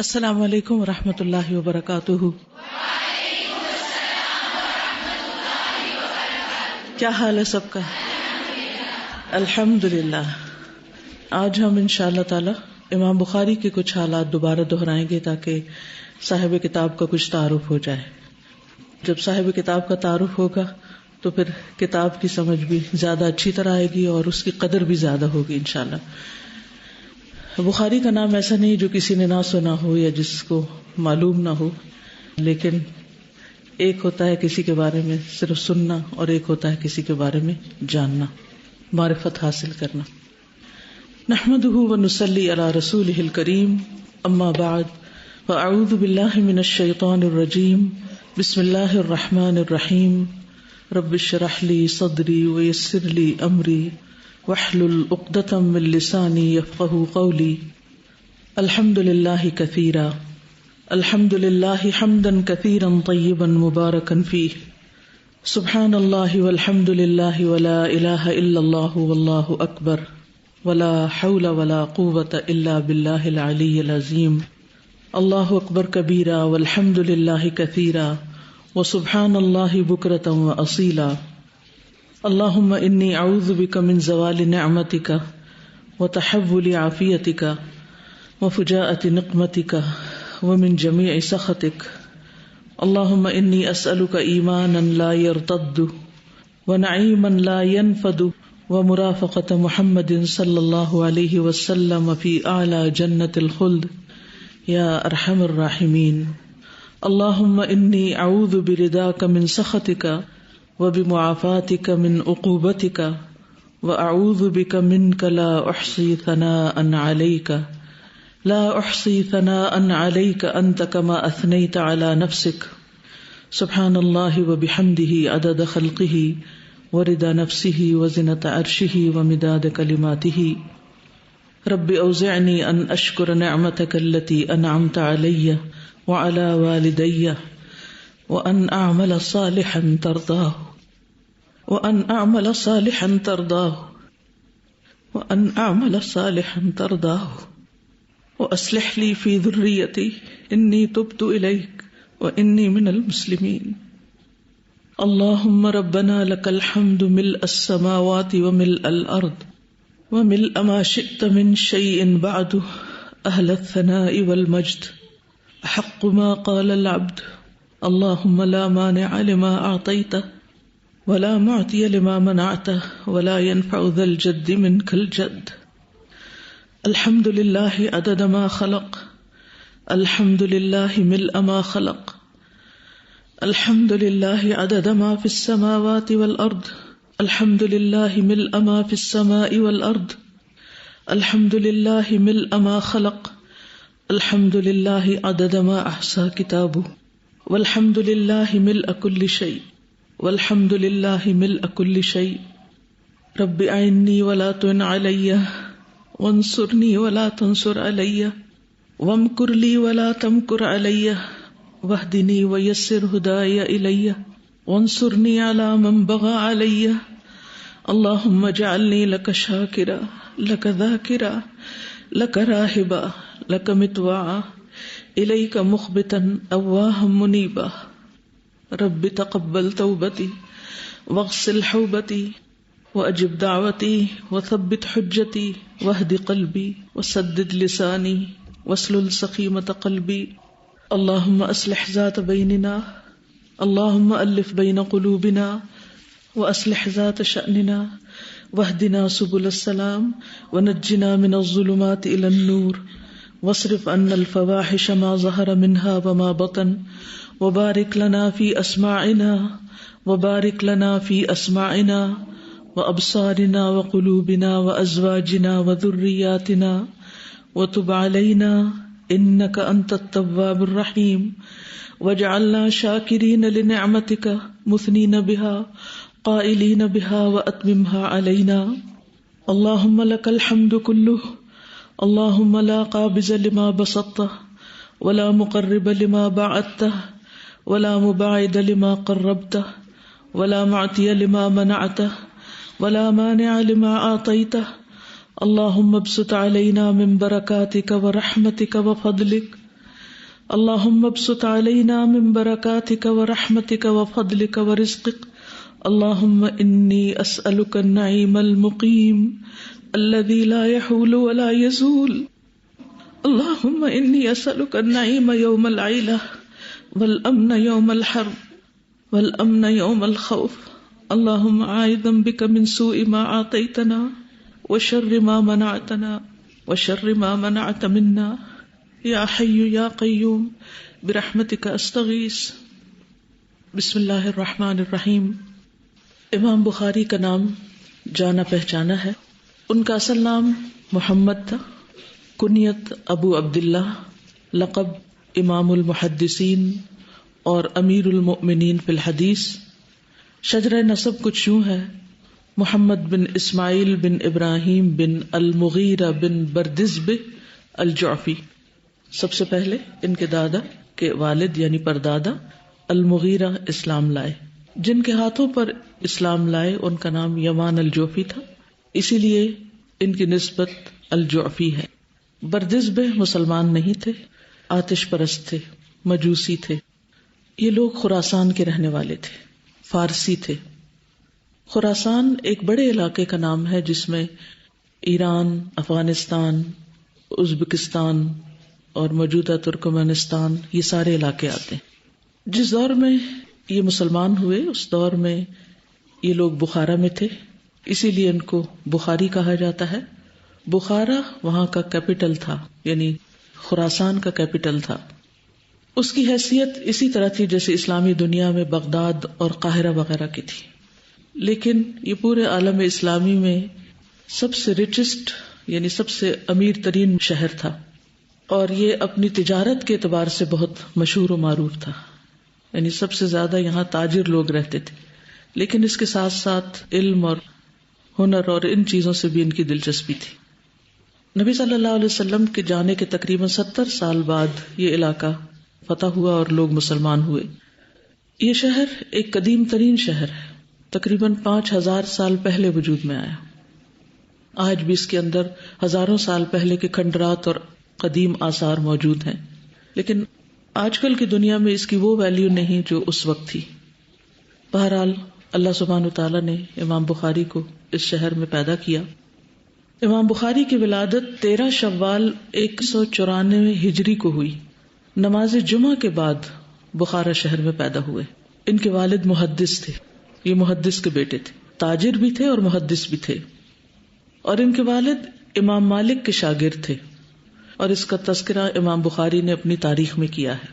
السلام علیکم ورحمۃ اللہ وبرکاتہ۔ کیا حال ہے سب کا؟ الحمد للہ۔ آج ہم انشاءاللہ تعالی امام بخاری کے کچھ حالات دوبارہ دہرائیں گے تاکہ صاحب کتاب کا کچھ تعارف ہو جائے۔ جب صاحب کتاب کا تعارف ہوگا تو پھر کتاب کی سمجھ بھی زیادہ اچھی طرح آئے گی اور اس کی قدر بھی زیادہ ہوگی انشاءاللہ۔ بخاری کا نام ایسا نہیں جو کسی نے نہ سنا ہو یا جس کو معلوم نہ ہو، لیکن ایک ہوتا ہے کسی کے بارے میں صرف سننا اور ایک ہوتا ہے کسی کے بارے میں جاننا، معرفت حاصل کرنا۔ نحمده ونصلی علی رسولہ الکریم، اما بعد فاعوذ باللہ من الشیطان الرجیم، بسم اللہ الرحمن الرحیم، رب اشرح لی صدری ویسر لی امری واحلل عقدۃ من لسانی یفقہوا قولی۔ الحمد للہ کثیرا، الحمد للہ حمدا کثیرا طیبا مبارکا فیہ، سبحان اللہ والحمد للہ ولا الہ الا اللہ واللہ اکبر ولا حول ولا قوة الا باللہ العلی العظیم۔ اللہ اکبر کبیرا والحمد للہ کثیرا وسبحان اللہ بکرۃ واصیلا۔ اللہم انی اعوذ بک من زوال نعمتک وتحول عافیتک وفجاءۃ نقمتک ومن جمیع سخطک۔ اللہم انی اسألک ایمانا لا یرتد ونعیما لا ینفد ومرافقۃ محمد صلی اللہ علیہ وسلم فی اعلی جنۃ الخلد یا ارحم الراحمین۔ اللہم انی اعوذ برضاک من سخطک وبمعافاتک من عقوبتک واعوذ بک منک لا احصی ثناء علیک لا احصی ثناء علیک انت کما اثنیت علی نفسک۔ سبحان اللہ وبحمدہ عدد خلقہ ورضا نفسہ وزنۃ عرشہ ومداد کلماتہ۔ رب اوزعنی ان اشکر نعمتک التی انعمت علی وعلی والدی وان اعمل صالحا ترضاہ وان اعمل صالحا ترضاہ وان اعمل صالحا ترضاہ واصلح لی فی ذریتی انی تبت الیک وانی من المسلمین۔ اللہم ربنا لک الحمد ملء السماوات وملء الارض وملء ما شئت من شیء بعد اہل الثناء والمجد احق ما قال العبد اللہم لا مانع لما اعطیت ولا معطی لما منعت ولا ينفع ذا الجد منک الجد۔ الحمد للہ عدد ما خلق، الحمد للہ ملء ما خلق، الحمد للہ عدد ما فی السماوات والارض، الحمد للہ ملء ما فی السماء والارض، الحمد للہ ملء ما خلق، الحمد للہ عدد ما احصى کتابہ، والحمد للہ ملء کل شیء، والحمد للہ ملء کل شیء۔ رب اعنی ولا تعن علی وانصرنی ولا تنصر علی وامکر لی ولا تمکر علی واہدنی ویسر ہدای الی وانصرنی علی من بغى علی۔ اللہم اجعلنی لک شاکرا لک ذاکرا لک راہبا لک مطواعا الیک مخبتا اواہا منیبا۔ رب تقبل توبتی واغسل حوبتی واجب دعوتی وثبت حجتی واہد قلبی وسدد لسانی واسلل سخیمۃ قلبی۔ اللہم اصلح ذات بیننا، اللہم الف بین قلوبنا واصلح ذات شأننا واہدنا سبل السلام ونجنا من الظلمات الى النور واصرف عنا الفواحش ما ظہر منها وما بطن وبارک لنا فی اسماعنا وبارک لنا فی اسماعنا وابصارنا وقلوبنا وازواجنا وذریاتنا وتب علینا انک انت التواب الرحیم واجعلنا شاکرین لنعمتک مثنین بها قائلین بها واتممها علینا۔ اللہم لک الحمد کلہ، اللہم لا قابض لما بسطت ولا مقرب لما بعدت ولا مباعد لما قربت ولا معطی لما منعت ولا مانع لما اعطیت۔ اللہم ابسط علینا من برکاتک ورحمتک وفضلک اللهم ابسط علينا من بركاتك ورحمتك وفضلك ورزقك. اللهم إني أسألك النعيم المقيم الذي لا يحول ولا يزول. اللهم إني أسألك النعيم يوم العيلة والأمن يوم الحرب والأمن يوم الخوف. اللهم عائذا بك من سوء ما أعطيتنا وشر ما منعتنا وشر ما منعت منا يا حي يا قيوم برحمتك أستغيث. بسم اللہ الرحمن الرحیم. امام بخاری کا نام جانا پہچانا ہے. ان کا اصل نام محمد تھا، کنیت ابو عبداللہ، لقب امام المحدثین اور امیر المؤمنین فی الحدیث. شجرہ نسب کچھ یوں ہے: محمد بن اسماعیل بن ابراہیم بن المغیرہ بن بردزبہ الجعفی. سب سے پہلے ان کے دادا کے والد یعنی پردادا المغیرہ اسلام لائے. جن کے ہاتھوں پر اسلام لائے ان کا نام یمان الجعفی تھا، اسی لیے ان کی نسبت الجعفی ہے. بردزبہ مسلمان نہیں تھے، آتش پرست تھے، مجوسی تھے. یہ لوگ خراسان کے رہنے والے تھے، فارسی تھے. خراسان ایک بڑے علاقے کا نام ہے جس میں ایران، افغانستان، ازبکستان اور موجودہ ترکمانستان یہ سارے علاقے آتے ہیں. جس دور میں یہ مسلمان ہوئے اس دور میں یہ لوگ بخارا میں تھے، اسی لیے ان کو بخاری کہا جاتا ہے. بخارا وہاں کا کیپٹل تھا، یعنی خراسان کا کیپٹل تھا. اس کی حیثیت اسی طرح تھی جیسے اسلامی دنیا میں بغداد اور قاہرہ وغیرہ کی تھی. لیکن یہ پورے عالم اسلامی میں سب سے ریچسٹ یعنی سب سے امیر ترین شہر تھا، اور یہ اپنی تجارت کے اعتبار سے بہت مشہور و معروف تھا. یعنی سب سے زیادہ یہاں تاجر لوگ رہتے تھے، لیکن اس کے ساتھ ساتھ علم اور ہنر اور ان چیزوں سے بھی ان کی دلچسپی تھی. نبی صلی اللہ علیہ وسلم کے جانے کے تقریباً 70 سال بعد یہ علاقہ فتح ہوا اور لوگ مسلمان ہوئے. یہ شہر ایک قدیم ترین شہر ہے، تقریباً 5000 سال پہلے وجود میں آیا. آج بھی اس کے اندر ہزاروں سال پہلے کے کھنڈرات اور قدیم آثار موجود ہیں، لیکن آج کل کی دنیا میں اس کی وہ ویلیو نہیں جو اس وقت تھی. بہرحال اللہ سبحانہ وتعالیٰ نے امام بخاری کو اس شہر میں پیدا کیا. امام بخاری کی ولادت 13 شوال 194 ہجری کو ہوئی. نماز جمعہ کے بعد بخارا شہر میں پیدا ہوئے. ان کے والد محدث تھے، یہ محدث کے بیٹے تھے، تاجر بھی تھے اور محدث بھی تھے. اور ان کے والد امام مالک کے شاگرد تھے، اور اس کا تذکرہ امام بخاری نے اپنی تاریخ میں کیا ہے.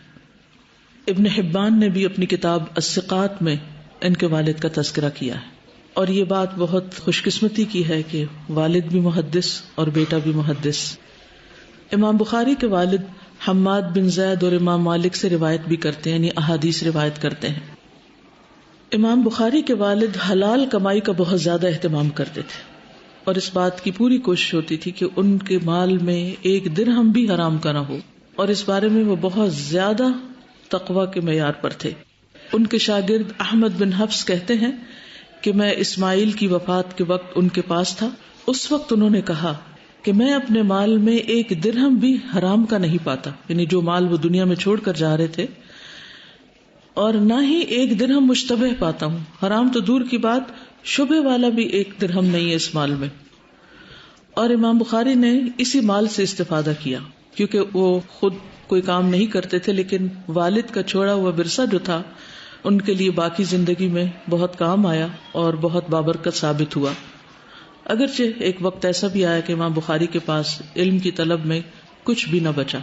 ابن حبان نے بھی اپنی کتاب الثقات میں ان کے والد کا تذکرہ کیا ہے. اور یہ بات بہت خوش قسمتی کی ہے کہ والد بھی محدث اور بیٹا بھی محدث. امام بخاری کے والد حماد بن زید اور امام مالک سے روایت بھی کرتے ہیں، یعنی احادیث روایت کرتے ہیں. امام بخاری کے والد حلال کمائی کا بہت زیادہ اہتمام کرتے تھے، اور اس بات کی پوری کوشش ہوتی تھی کہ ان کے مال میں 1 درہم بھی حرام کا نہ ہو، اور اس بارے میں وہ بہت زیادہ تقوی کے معیار پر تھے. ان کے شاگرد احمد بن حفص کہتے ہیں کہ میں اسماعیل کی وفات کے وقت ان کے پاس تھا. اس وقت انہوں نے کہا کہ میں اپنے مال میں 1 درہم بھی حرام کا نہیں پاتا، یعنی جو مال وہ دنیا میں چھوڑ کر جا رہے تھے، اور نہ ہی 1 درہم مشتبہ پاتا ہوں. حرام تو دور کی بات، شبہ والا بھی 1 درہم نہیں ہے اس مال میں. اور امام بخاری نے اسی مال سے استفادہ کیا، کیونکہ وہ خود کوئی کام نہیں کرتے تھے، لیکن والد کا چھوڑا ہوا ورثہ جو تھا ان کے لیے باقی زندگی میں بہت کام آیا اور بہت بابرکت ثابت ہوا. اگرچہ ایک وقت ایسا بھی آیا کہ امام بخاری کے پاس علم کی طلب میں کچھ بھی نہ بچا.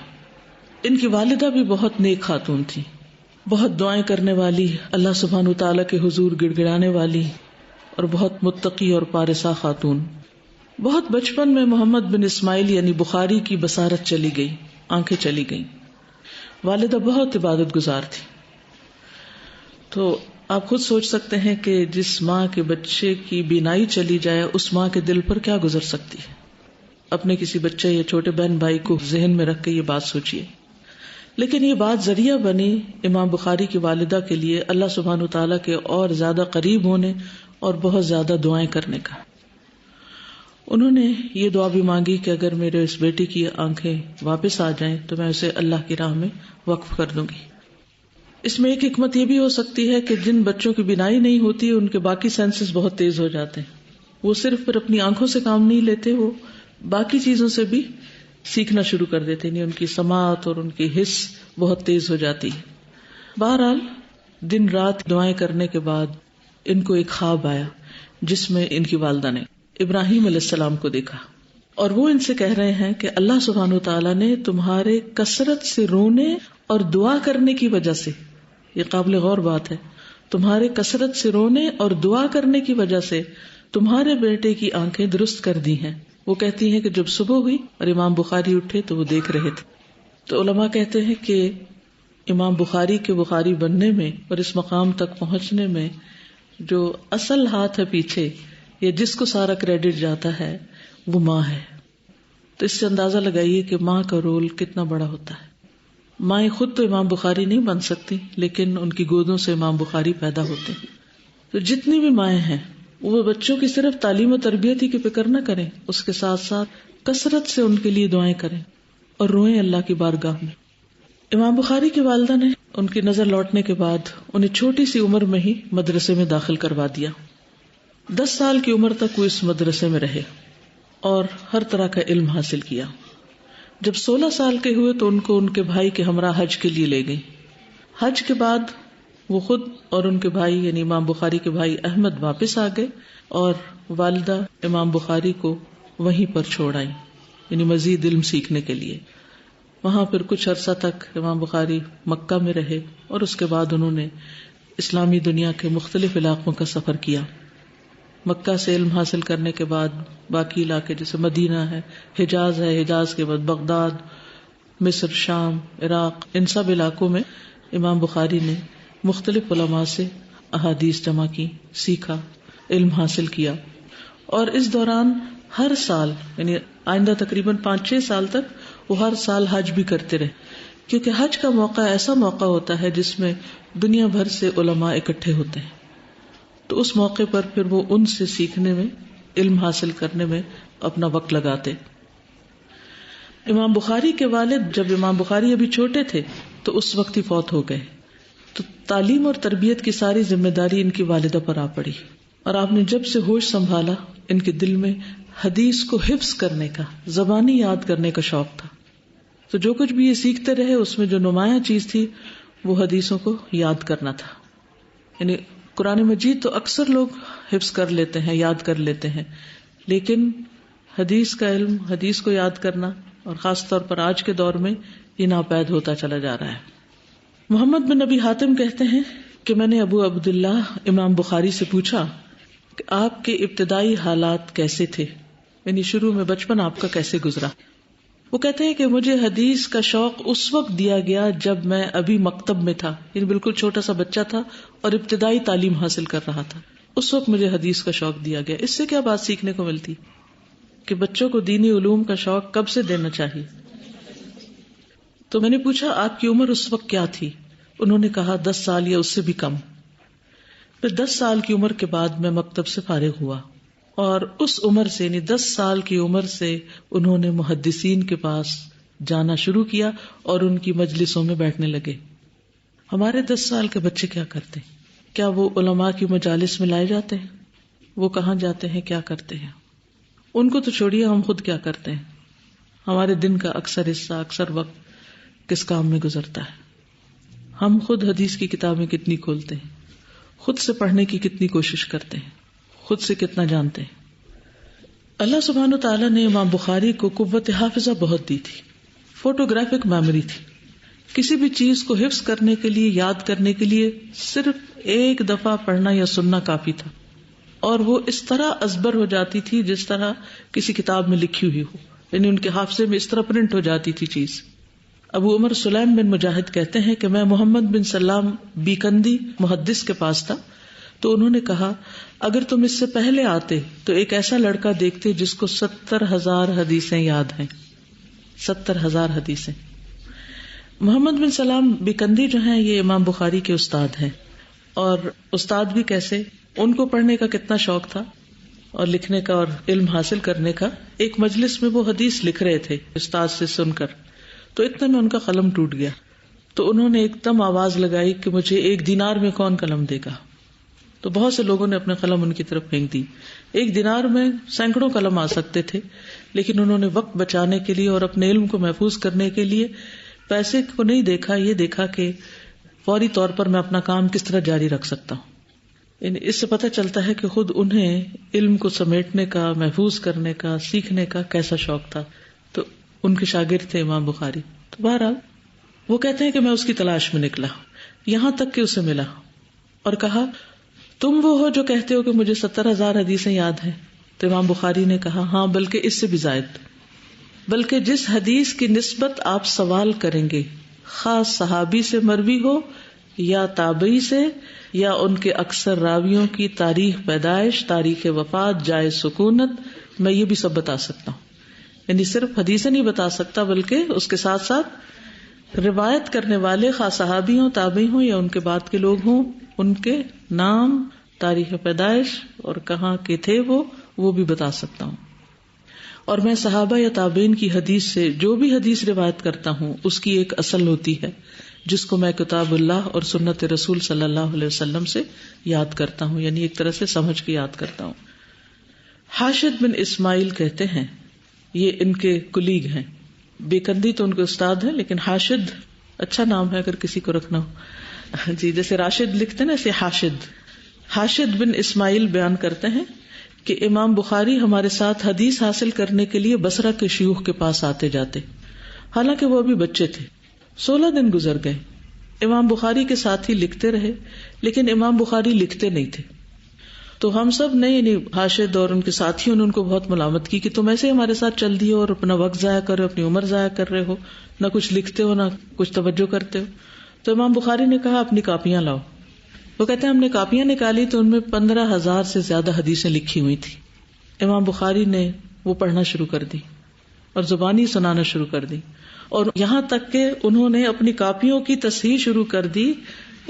ان کی والدہ بھی بہت نیک خاتون تھی، بہت دعائیں کرنے والی، اللہ سبحانہ وتعالیٰ کے حضور گڑ گڑانے والی، اور بہت متقی اور پارسا خاتون. بہت بچپن میں محمد بن اسماعیل یعنی بخاری کی بصارت چلی گئی، آنکھیں چلی گئیں. والدہ بہت عبادت گزار تھی. تو آپ خود سوچ سکتے ہیں کہ جس ماں کے بچے کی بینائی چلی جائے اس ماں کے دل پر کیا گزر سکتی ہے. اپنے کسی بچے یا چھوٹے بہن بھائی کو ذہن میں رکھ کے یہ بات سوچیے. لیکن یہ بات ذریعہ بنی امام بخاری کی والدہ کے لیے اللہ سبحانہ وتعالیٰ کے اور زیادہ قریب ہونے اور بہت زیادہ دعائیں کرنے کا. انہوں نے یہ دعا بھی مانگی کہ اگر میرے اس بیٹی کی آنکھیں واپس آ جائیں تو میں اسے اللہ کی راہ میں وقف کر دوں گی. اس میں ایک حکمت یہ بھی ہو سکتی ہے کہ جن بچوں کی بینائی نہیں ہوتی ان کے باقی سینسز بہت تیز ہو جاتے ہیں. وہ صرف پھر اپنی آنکھوں سے کام نہیں لیتے, وہ باقی چیزوں سے بھی سیکھنا شروع کر دیتے ہیں. ان کی سماعت اور ان کی حس بہت تیز ہو جاتی ہے. بہرحال دن رات دعائیں کرنے کے بعد ان کو ایک خواب آیا جس میں ان کی والدہ نے ابراہیم علیہ السلام کو دیکھا, اور وہ ان سے کہہ رہے ہیں کہ اللہ سبحانہ وتعالیٰ نے تمہارے کثرت سے رونے اور دعا کرنے کی وجہ سے, یہ قابل غور بات ہے, تمہارے کثرت سے رونے اور دعا کرنے کی وجہ سے تمہارے بیٹے کی آنکھیں درست کر دی ہیں. وہ کہتی ہیں کہ جب صبح ہوئی اور امام بخاری اٹھے تو وہ دیکھ رہے تھے. تو علماء کہتے ہیں کہ امام بخاری کے بخاری بننے میں اور اس مقام تک پہنچنے میں جو اصل ہاتھ ہے پیچھے, یا جس کو سارا کریڈٹ جاتا ہے, وہ ماں ہے. تو اس سے اندازہ لگائیے کہ ماں کا رول کتنا بڑا ہوتا ہے. مائیں خود تو امام بخاری نہیں بن سکتی, لیکن ان کی گودوں سے امام بخاری پیدا ہوتے ہیں. تو جتنی بھی مائیں ہیں وہ بچوں کی صرف تعلیم و تربیت ہی کی فکر نہ کریں, اس کے ساتھ ساتھ کثرت سے ان کے لیے دعائیں کریں اور روئیں اللہ کی بارگاہ میں. امام بخاری کی والدہ نے ان کی نظر لوٹنے کے بعد انہیں چھوٹی سی عمر میں ہی مدرسے میں داخل کروا دیا. 10 سال کی عمر تک وہ اس مدرسے میں رہے اور ہر طرح کا علم حاصل کیا. جب 16 سال کے ہوئے تو ان کو ان کے بھائی کے ہمراہ حج کے لیے لے گئی. حج کے بعد وہ خود اور ان کے بھائی یعنی امام بخاری کے بھائی احمد واپس آ گئے اور والدہ امام بخاری کو وہیں پر چھوڑ آئی, یعنی مزید علم سیکھنے کے لیے. وہاں پھر کچھ عرصہ تک امام بخاری مکہ میں رہے اور اس کے بعد انہوں نے اسلامی دنیا کے مختلف علاقوں کا سفر کیا. مکہ سے علم حاصل کرنے کے بعد باقی علاقے جیسے مدینہ ہے, حجاز کے بعد بغداد, مصر, شام, عراق, ان سب علاقوں میں امام بخاری نے مختلف علماء سے احادیث جمع کی, سیکھا, علم حاصل کیا. اور اس دوران ہر سال یعنی آئندہ تقریباً 5-6 سال تک وہ ہر سال حج بھی کرتے رہے, کیونکہ حج کا موقع ایسا موقع ہوتا ہے جس میں دنیا بھر سے علماء اکٹھے ہوتے ہیں. تو اس موقع پر پھر وہ ان سے سیکھنے میں, علم حاصل کرنے میں اپنا وقت لگاتے. امام بخاری کے والد جب امام بخاری ابھی چھوٹے تھے تو اس وقت ہی فوت ہو گئے, تو تعلیم اور تربیت کی ساری ذمہ داری ان کی والدہ پر آ پڑی. اور آپ نے جب سے ہوش سنبھالا ان کے دل میں حدیث کو حفظ کرنے کا, زبانی یاد کرنے کا شوق تھا. تو جو کچھ بھی یہ سیکھتے رہے اس میں جو نمایاں چیز تھی وہ حدیثوں کو یاد کرنا تھا. یعنی قرآن مجید تو اکثر لوگ حفظ کر لیتے ہیں, یاد کر لیتے ہیں, لیکن حدیث کا علم, حدیث کو یاد کرنا, اور خاص طور پر آج کے دور میں یہ ناپید ہوتا چلا جا رہا ہے. محمد بن ابی حاتم کہتے ہیں کہ میں نے ابو عبداللہ امام بخاری سے پوچھا کہ آپ کے ابتدائی حالات کیسے تھے, یعنی شروع میں بچپن آپ کا کیسے گزرا. وہ کہتے ہیں کہ مجھے حدیث کا شوق اس وقت دیا گیا جب میں ابھی مکتب میں تھا, یعنی بالکل چھوٹا سا بچہ تھا اور ابتدائی تعلیم حاصل کر رہا تھا. اس وقت مجھے حدیث کا شوق دیا گیا. اس سے کیا بات سیکھنے کو ملتی کہ بچوں کو دینی علوم کا شوق کب سے دینا چاہیے. تو میں نے پوچھا آپ کی عمر اس وقت کیا تھی. انہوں نے کہا 10 سال یا اس سے بھی کم. پھر 10 سال کی عمر کے بعد میں مکتب سے فارغ ہوا, اور اس عمر سے یعنی 10 سال کی عمر سے انہوں نے محدثین کے پاس جانا شروع کیا اور ان کی مجلسوں میں بیٹھنے لگے. ہمارے 10 سال کے بچے کیا کرتے ہیں؟ کیا وہ علماء کی مجالس میں لائے جاتے ہیں؟ وہ کہاں جاتے ہیں, کیا کرتے ہیں؟ ان کو تو چھوڑیے, ہم خود کیا کرتے ہیں. ہمارے دن کا اکثر حصہ, اکثر وقت کس کام میں گزرتا ہے. ہم خود حدیث کی کتابیں کتنی کھولتے ہیں, خود سے پڑھنے کی کتنی کوشش کرتے ہیں, خود سے کتنا جانتے ہیں. اللہ سبحانہ و تعالیٰ نے امام بخاری کو قوت حافظہ بہت دی تھی, فوٹوگرافک میموری تھی. کسی بھی چیز کو حفظ کرنے کے لیے, یاد کرنے کے لیے صرف ایک دفعہ پڑھنا یا سننا کافی تھا, اور وہ اس طرح ازبر ہو جاتی تھی جس طرح کسی کتاب میں لکھی ہوئی ہو, یعنی ان کے حافظے میں اس طرح پرنٹ ہو جاتی تھی چیز. ابو عمر سلیم بن مجاہد کہتے ہیں کہ میں محمد بن سلام بیکندی محدث کے پاس تھا, تو انہوں نے کہا اگر تم اس سے پہلے آتے تو ایک ایسا لڑکا دیکھتے جس کو 70,000 حدیثیں یاد ہیں. 70,000 حدیثیں. محمد بن سلام بیکندی جو ہیں یہ امام بخاری کے استاد ہیں, اور استاد بھی کیسے, ان کو پڑھنے کا کتنا شوق تھا اور لکھنے کا اور علم حاصل کرنے کا. ایک مجلس میں وہ حدیث لکھ رہے تھے استاد سے سن کر, تو اتنے میں ان کا قلم ٹوٹ گیا. تو انہوں نے ایک دم آواز لگائی کہ مجھے 1 دینار میں کون قلم دے گا. تو بہت سے لوگوں نے اپنے قلم ان کی طرف پھینک دی. 1 دینار میں سینکڑوں قلم آ سکتے تھے، لیکن انہوں نے وقت بچانے کے لیے اور اپنے علم کو محفوظ کرنے کے لیے پیسے کو نہیں دیکھا، یہ دیکھا کہ فوری طور پر میں اپنا کام کس طرح جاری رکھ سکتا ہوں. یعنی اس سے پتہ چلتا ہے کہ خود انہیں علم کو سمیٹنے کا، محفوظ کرنے کا، سیکھنے کا کیسا شوق تھا. تو ان کے شاگرد تھے امام بخاری. تو بہرحال وہ کہتے ہیں کہ میں اس کی تلاش میں نکلا، یہاں تک کہ اسے ملا اور کہا تم وہ ہو جو کہتے ہو کہ مجھے 70,000 حدیثیں یاد ہیں. تو امام بخاری نے کہا ہاں، بلکہ اس سے بھی زائد، بلکہ جس حدیث کی نسبت آپ سوال کریں گے، خاص صحابی سے مروی ہو یا تابعی سے یا ان کے اکثر راویوں کی تاریخ پیدائش، تاریخ وفات، جائے سکونت، میں یہ بھی سب بتا سکتا ہوں. یعنی صرف حدیثیں نہیں بتا سکتا، بلکہ اس کے ساتھ ساتھ روایت کرنے والے خاص صحابی ہوں، تابعی ہوں یا ان کے بعد کے لوگ ہوں، ان کے نام، تاریخ پیدائش اور کہاں کے تھے وہ بھی بتا سکتا ہوں. اور میں صحابہ یا تابعین کی حدیث سے جو بھی حدیث روایت کرتا ہوں اس کی ایک اصل ہوتی ہے جس کو میں کتاب اللہ اور سنت رسول صلی اللہ علیہ وسلم سے یاد کرتا ہوں، یعنی ایک طرح سے سمجھ کے یاد کرتا ہوں. حاشد بن اسماعیل کہتے ہیں، یہ ان کے کلیگ ہیں، بیکندی تو ان کے استاد ہیں، لیکن حاشد اچھا نام ہے اگر کسی کو رکھنا ہو. جی، جیسے راشد لکھتے ہیں نا، ایسے حاشد بن اسماعیل بیان کرتے ہیں کہ امام بخاری ہمارے ساتھ حدیث حاصل کرنے کے لیے بصرہ کے شیوخ کے پاس آتے جاتے، حالانکہ وہ ابھی بچے تھے. 16 دن گزر گئے، امام بخاری کے ساتھ ہی لکھتے رہے، لیکن امام بخاری لکھتے نہیں تھے. تو ہم سب نے، یعنی حاشد اور ان کے ساتھیوں نے ان کو بہت ملامت کی کہ تم ایسے ہمارے ساتھ چل دیے اور اپنا وقت ضائع کر رہے ہو، اپنی عمر ضائع کر رہے ہو، نہ کچھ لکھتے ہو نہ کچھ توجہ کرتے ہو. تو امام بخاری نے کہا اپنی کاپیاں لاؤ. وہ کہتے ہیں ہم نے کاپیاں نکالی تو ان میں 15,000 سے زیادہ حدیثیں لکھی ہوئی تھی. امام بخاری نے وہ پڑھنا شروع کر دی اور زبانی سنانا شروع کر دی، اور یہاں تک کہ انہوں نے اپنی کاپیوں کی تصحیح شروع کر دی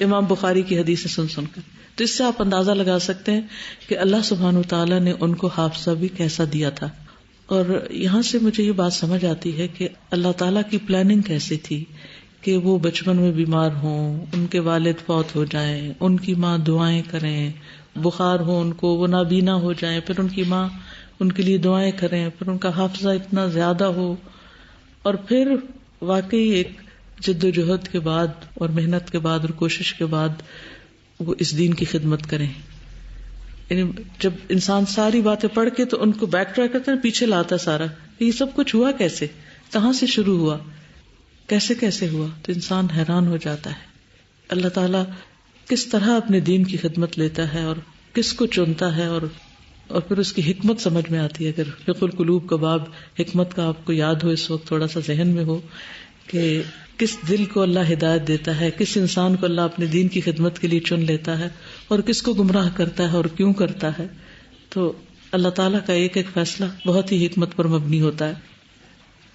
امام بخاری کی حدیثیں سن سن کر. تو اس سے آپ اندازہ لگا سکتے ہیں کہ اللہ سبحانہ وتعالیٰ نے ان کو حافظہ بھی کیسا دیا تھا. اور یہاں سے مجھے یہ بات سمجھ آتی ہے کہ اللہ تعالیٰ کی پلاننگ کیسی تھی کہ وہ بچپن میں بیمار ہوں، ان کے والد فوت ہو جائیں، ان کی ماں دعائیں کریں، بخار ہو ان کو، وہ نابینا ہو جائیں، پھر ان کی ماں ان کے لیے دعائیں کریں، پھر ان کا حافظہ اتنا زیادہ ہو، اور پھر واقعی ایک جد و جہد کے بعد اور محنت کے بعد اور کوشش کے بعد وہ اس دین کی خدمت کریں. یعنی جب انسان ساری باتیں پڑھ کے تو ان کو بیک ٹریک کرتے ہیں، پیچھے لاتا سارا، یہ سب کچھ ہوا کیسے، کہاں سے شروع ہوا، کیسے ہوا، تو انسان حیران ہو جاتا ہے. اللہ تعالیٰ کس طرح اپنے دین کی خدمت لیتا ہے اور کس کو چنتا ہے، اور پھر اس کی حکمت سمجھ میں آتی ہے. اگر فقہ القلوب کا باب حکمت کا آپ کو یاد ہو، اس وقت تھوڑا سا ذہن میں ہو کہ کس دل کو اللہ ہدایت دیتا ہے، کس انسان کو اللہ اپنے دین کی خدمت کے لیے چن لیتا ہے اور کس کو گمراہ کرتا ہے اور کیوں کرتا ہے، تو اللہ تعالیٰ کا ایک ایک فیصلہ بہت ہی حکمت پر مبنی ہوتا ہے.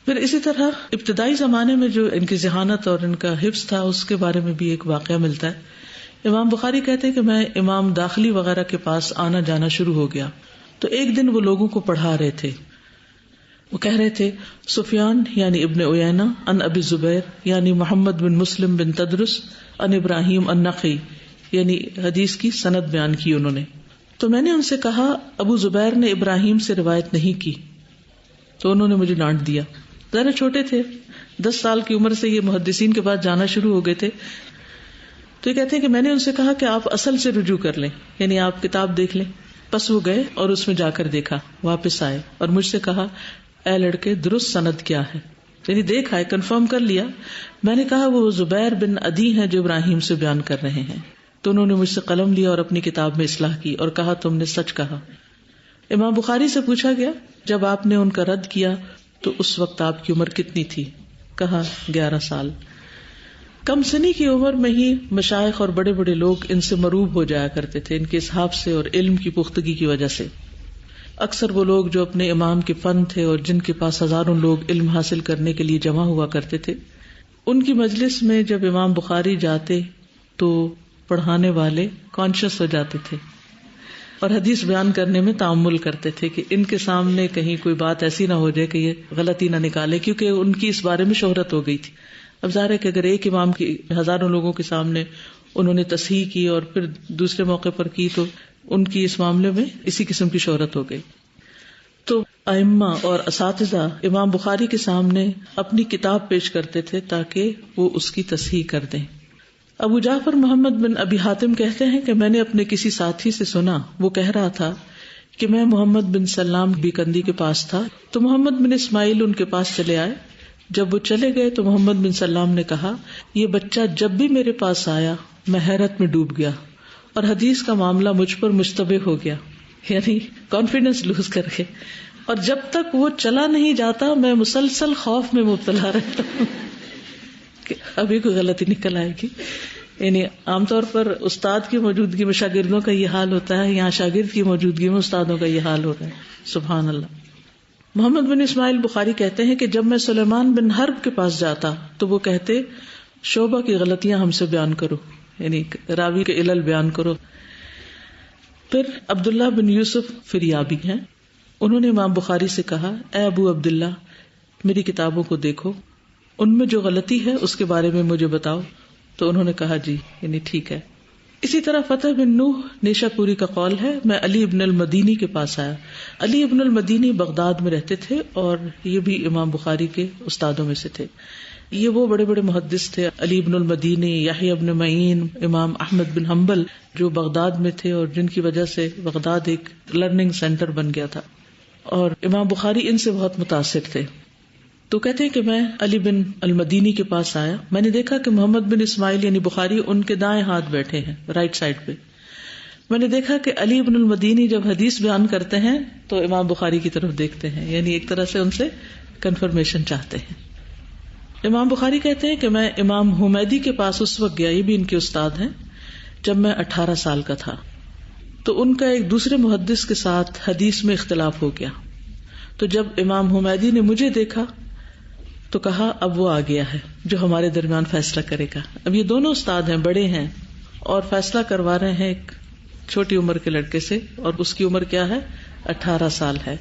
پھر اسی طرح ابتدائی زمانے میں جو ان کی ذہانت اور ان کا حفظ تھا، اس کے بارے میں بھی ایک واقعہ ملتا ہے. امام بخاری کہتے ہیں کہ میں امام داخلی وغیرہ کے پاس آنا جانا شروع ہو گیا، تو ایک دن وہ لوگوں کو پڑھا رہے تھے. وہ کہہ رہے تھے سفیان یعنی ابن عیینہ ان ابی زبیر یعنی محمد بن مسلم بن تدرس ان ابراہیم النخعی، یعنی حدیث کی سند بیان کی انہوں نے. تو میں نے ان سے کہا ابو زبیر نے ابراہیم سے روایت نہیں کی. تو انہوں نے مجھے ڈانٹ دیا. ذرا چھوٹے تھے، 10 سال کی عمر سے یہ محدثین کے بعد جانا شروع ہو گئے تھے. تو یہ کہتے ہیں کہ میں نے ان سے کہا کہ آپ اصل سے رجوع کر لیں، یعنی آپ کتاب دیکھ لیں. پس وہ گئے اور اس میں جا کر دیکھا، واپس آئے اور مجھ سے کہا اے لڑکے درست سند کیا ہے، یعنی دیکھا ہے، کنفرم کر لیا. میں نے کہا وہ زبیر بن عدی ہیں جو ابراہیم سے بیان کر رہے ہیں. تو انہوں نے مجھ سے قلم لیا اور اپنی کتاب میں اصلاح کی اور کہا تم نے سچ کہا. امام بخاری سے پوچھا گیا جب آپ نے ان کا رد کیا تو اس وقت آپ کی عمر کتنی تھی؟ کہا 11 سال. کم سنی کی عمر میں ہی مشائخ اور بڑے بڑے لوگ ان سے مروب ہو جایا کرتے تھے، ان کے اسحاب سے اور علم کی پختگی کی وجہ سے. اکثر وہ لوگ جو اپنے امام کے فن تھے اور جن کے پاس ہزاروں لوگ علم حاصل کرنے کے لیے جمع ہوا کرتے تھے، ان کی مجلس میں جب امام بخاری جاتے تو پڑھانے والے کانشیس ہو جاتے تھے اور حدیث بیان کرنے میں تأمل کرتے تھے کہ ان کے سامنے کہیں کوئی بات ایسی نہ ہو جائے کہ یہ غلطی نہ نکالے، کیونکہ ان کی اس بارے میں شہرت ہو گئی تھی. اب ظاہر ہے کہ اگر ایک امام کی ہزاروں لوگوں کے سامنے انہوں نے تصحیح کی اور پھر دوسرے موقع پر کی تو ان کی اس معاملے میں اسی قسم کی شہرت ہو گئی. تو ائمہ اور اساتذہ امام بخاری کے سامنے اپنی کتاب پیش کرتے تھے تاکہ وہ اس کی تصحیح کر دیں. ابو جعفر محمد بن ابی حاتم کہتے ہیں کہ میں نے اپنے کسی ساتھی سے سنا، وہ کہہ رہا تھا کہ میں محمد بن سلام بیکندی کے پاس تھا تو محمد بن اسماعیل ان کے پاس چلے آئے. جب وہ چلے گئے تو محمد بن سلام نے کہا، یہ بچہ جب بھی میرے پاس آیا میں حیرت میں ڈوب گیا اور حدیث کا معاملہ مجھ پر مشتبہ ہو گیا، یعنی کانفیڈنس لوز کر کے، اور جب تک وہ چلا نہیں جاتا میں مسلسل خوف میں مبتلا رہتا ہوں کہ ابھی کوئی غلطی نکل آئے گی. یعنی عام طور پر استاد کی موجودگی میں شاگردوں کا یہ حال ہوتا ہے، یہاں شاگرد کی موجودگی میں استادوں کا یہ حال ہو رہا ہے. سبحان اللہ. محمد بن اسماعیل بخاری کہتے ہیں کہ جب میں سلیمان بن حرب کے پاس جاتا تو وہ کہتے شعبہ کی غلطیاں ہم سے بیان کرو، یعنی راوی کے علل بیان کرو. پھر عبداللہ بن یوسف فریابی ہیں، انہوں نے امام بخاری سے کہا، اے ابو عبداللہ میری کتابوں کو دیکھو، ان میں جو غلطی ہے اس کے بارے میں مجھے بتاؤ. تو انہوں نے کہا جی، یعنی ٹھیک ہے. اسی طرح فتح بن نوح نیشا پوری کا قول ہے، میں علی ابن المدینی کے پاس آیا. علی ابن المدینی بغداد میں رہتے تھے اور یہ بھی امام بخاری کے استادوں میں سے تھے. یہ وہ بڑے بڑے محدث تھے، علی ابن المدینی، یحییٰ ابن معین، امام احمد بن حنبل، جو بغداد میں تھے اور جن کی وجہ سے بغداد ایک لرننگ سینٹر بن گیا تھا، اور امام بخاری ان سے بہت متاثر تھے. تو کہتے ہیں کہ میں علی بن المدینی کے پاس آیا، میں نے دیکھا کہ محمد بن اسماعیل یعنی بخاری ان کے دائیں ہاتھ بیٹھے ہیں، رائٹ سائڈ پہ. میں نے دیکھا کہ علی بن المدینی جب حدیث بیان کرتے ہیں تو امام بخاری کی طرف دیکھتے ہیں، یعنی ایک طرح سے ان سے کنفرمیشن چاہتے ہیں. امام بخاری کہتے ہیں کہ میں امام حمیدی کے پاس اس وقت گیا، یہ بھی ان کے استاد ہیں، جب میں 18 سال کا تھا. تو ان کا ایک دوسرے محدث کے ساتھ حدیث میں اختلاف ہو گیا. تو جب امام حمیدی نے مجھے دیکھا تو کہا اب وہ آ گیا ہے جو ہمارے درمیان فیصلہ کرے گا. اب یہ دونوں استاد ہیں، بڑے ہیں، اور فیصلہ کروا رہے ہیں ایک چھوٹی عمر کے لڑکے سے، اور اس کی عمر کیا ہے؟ 18 سال ہے.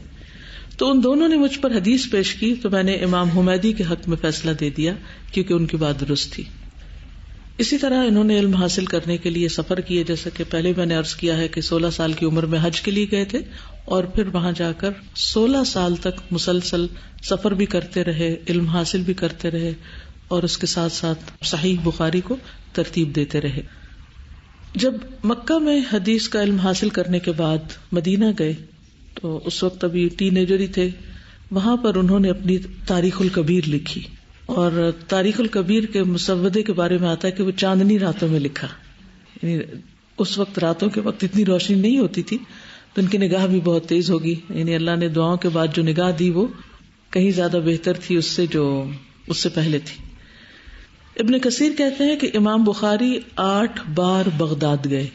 تو ان دونوں نے مجھ پر حدیث پیش کی تو میں نے امام حمیدی کے حق میں فیصلہ دے دیا کیونکہ ان کی بات درست تھی. اسی طرح انہوں نے علم حاصل کرنے کے لیے سفر کیے، جیسا کہ پہلے میں نے عرض کیا ہے کہ 16 سال کی عمر میں حج کے لیے گئے تھے اور پھر وہاں جا کر 16 سال تک مسلسل سفر بھی کرتے رہے، علم حاصل بھی کرتے رہے، اور اس کے ساتھ ساتھ صحیح بخاری کو ترتیب دیتے رہے. جب مکہ میں حدیث کا علم حاصل کرنے کے بعد مدینہ گئے تو اس وقت ابھی ٹین ایجر ہی تھے. وہاں پر انہوں نے اپنی تاریخ الکبیر لکھی، اور تاریخ الکبیر کے مسودے کے بارے میں آتا ہے کہ وہ چاندنی راتوں میں لکھا. یعنی اس وقت راتوں کے وقت اتنی روشنی نہیں ہوتی تھی تو ان کی نگاہ بھی بہت تیز ہوگی، یعنی اللہ نے دعاؤں کے بعد جو نگاہ دی وہ کہیں زیادہ بہتر تھی اس سے پہلے تھی. ابن کثیر کہتے ہیں کہ امام بخاری 8 بار بغداد گئے،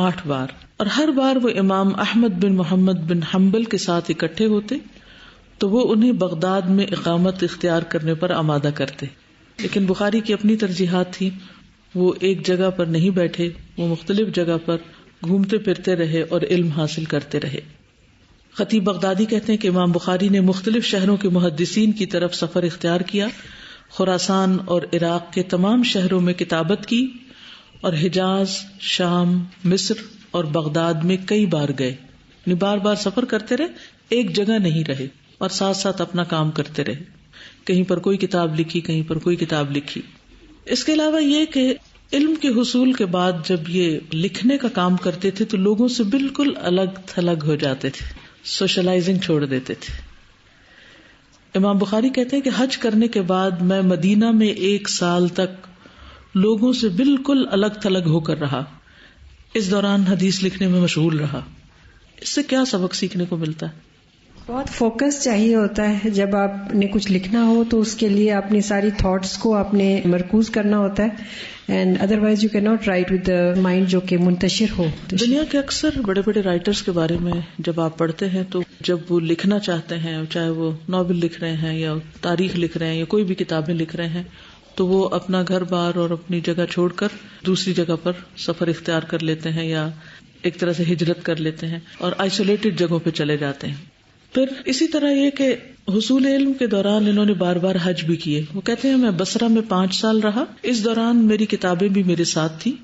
8 بار، اور ہر بار وہ امام احمد بن محمد بن حنبل کے ساتھ اکٹھے ہوتے تو وہ انہیں بغداد میں اقامت اختیار کرنے پر آمادہ کرتے. لیکن بخاری کی اپنی ترجیحات تھی، وہ ایک جگہ پر نہیں بیٹھے، وہ مختلف جگہ پر گھومتے پھرتے رہے اور علم حاصل کرتے رہے. خطیب بغدادی کہتے ہیں کہ امام بخاری نے مختلف شہروں کے محدثین کی طرف سفر اختیار کیا، خراسان اور عراق کے تمام شہروں میں کتابت کی، اور حجاز، شام، مصر اور بغداد میں کئی بار گئے. یعنی بار بار سفر کرتے رہے، ایک جگہ نہیں رہے، اور ساتھ ساتھ اپنا کام کرتے رہے. کہیں پر کوئی کتاب لکھی، کہیں پر کوئی کتاب لکھی. اس کے علاوہ یہ کہ علم کے حصول کے بعد جب یہ لکھنے کا کام کرتے تھے تو لوگوں سے بالکل الگ تھلگ ہو جاتے تھے، سوشلائزنگ چھوڑ دیتے تھے. امام بخاری کہتے ہیں کہ حج کرنے کے بعد میں مدینہ میں 1 سال تک لوگوں سے بالکل الگ تھلگ ہو کر رہا. اس دوران حدیث لکھنے میں مشغول رہا. اس سے کیا سبق سیکھنے کو ملتا ہے؟ بہت فوکس چاہیے ہوتا ہے. جب آپ نے کچھ لکھنا ہو تو اس کے لیے اپنی ساری تھاٹس کو آپ نے مرکوز کرنا ہوتا ہے، and otherwise you can not right with the mind جو کہ منتشر ہو. دنیا کے اکثر بڑے بڑے رائٹرز کے بارے میں جب آپ پڑھتے ہیں تو جب وہ لکھنا چاہتے ہیں، چاہے وہ ناول لکھ رہے ہیں یا تاریخ لکھ رہے ہیں یا کوئی بھی کتابیں لکھ رہے ہیں، تو وہ اپنا گھر بار اور اپنی جگہ چھوڑ کر دوسری جگہ پر سفر اختیار کر لیتے ہیں یا ایک طرح سے ہجرت کر لیتے ہیں اور آئسولیٹڈ جگہوں پہ چلے جاتے ہیں. پھر اسی طرح یہ کہ حصول علم کے دوران انہوں نے بار بار حج بھی کیے. وہ کہتے ہیں میں بصرہ میں 5 سال رہا، اس دوران میری کتابیں بھی میرے ساتھ تھی.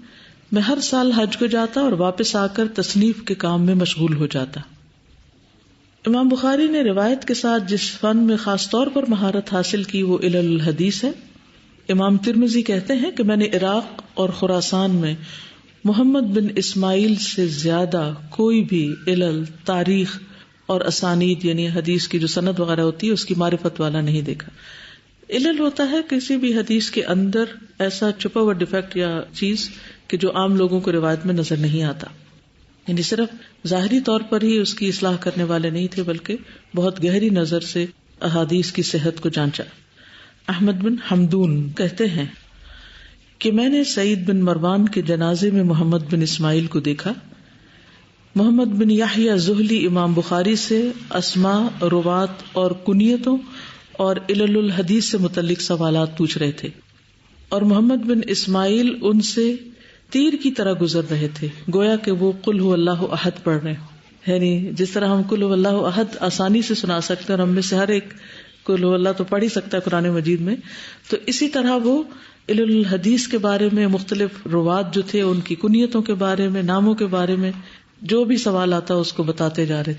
میں ہر سال حج کو جاتا اور واپس آ کر تصنیف کے کام میں مشغول ہو جاتا. امام بخاری نے روایت کے ساتھ جس فن میں خاص طور پر مہارت حاصل کی وہ علل الحدیث ہے. امام ترمذی کہتے ہیں کہ میں نے عراق اور خراسان میں محمد بن اسماعیل سے زیادہ کوئی بھی علل، تاریخ اور اسانید یعنی حدیث کی جو سند وغیرہ ہوتی ہے اس کی معرفت والا نہیں دیکھا. علل ہوتا ہے کسی بھی حدیث کے اندر ایسا چھپا ہوا ڈیفیکٹ یا چیز کہ جو عام لوگوں کو روایت میں نظر نہیں آتا، یعنی صرف ظاہری طور پر ہی اس کی اصلاح کرنے والے نہیں تھے بلکہ بہت گہری نظر سے احادیث کی صحت کو جانچا. احمد بن حمدون کہتے ہیں کہ میں نے سعید بن مروان کے جنازے میں محمد بن اسماعیل کو دیکھا. محمد بن یحییٰ ذہلی امام بخاری سے اسماء، روات اور کنیتوں اور علل الحدیث سے متعلق سوالات پوچھ رہے تھے، اور محمد بن اسماعیل ان سے تیر کی طرح گزر رہے تھے، گویا کہ وہ قل هو اللہ احد پڑھ رہے ہوں. یعنی جس طرح ہم قل هو اللہ احد آسانی سے سنا سکتے ہیں اور ہم میں سے ہر ایک قل هو اللہ تو پڑھ ہی سکتا ہے قرآن مجید میں، تو اسی طرح وہ علل الحدیث کے بارے میں، مختلف روات جو تھے ان کی کنیتوں کے بارے میں، ناموں کے بارے میں جو بھی سوال آتا اس کو بتاتے جا رہے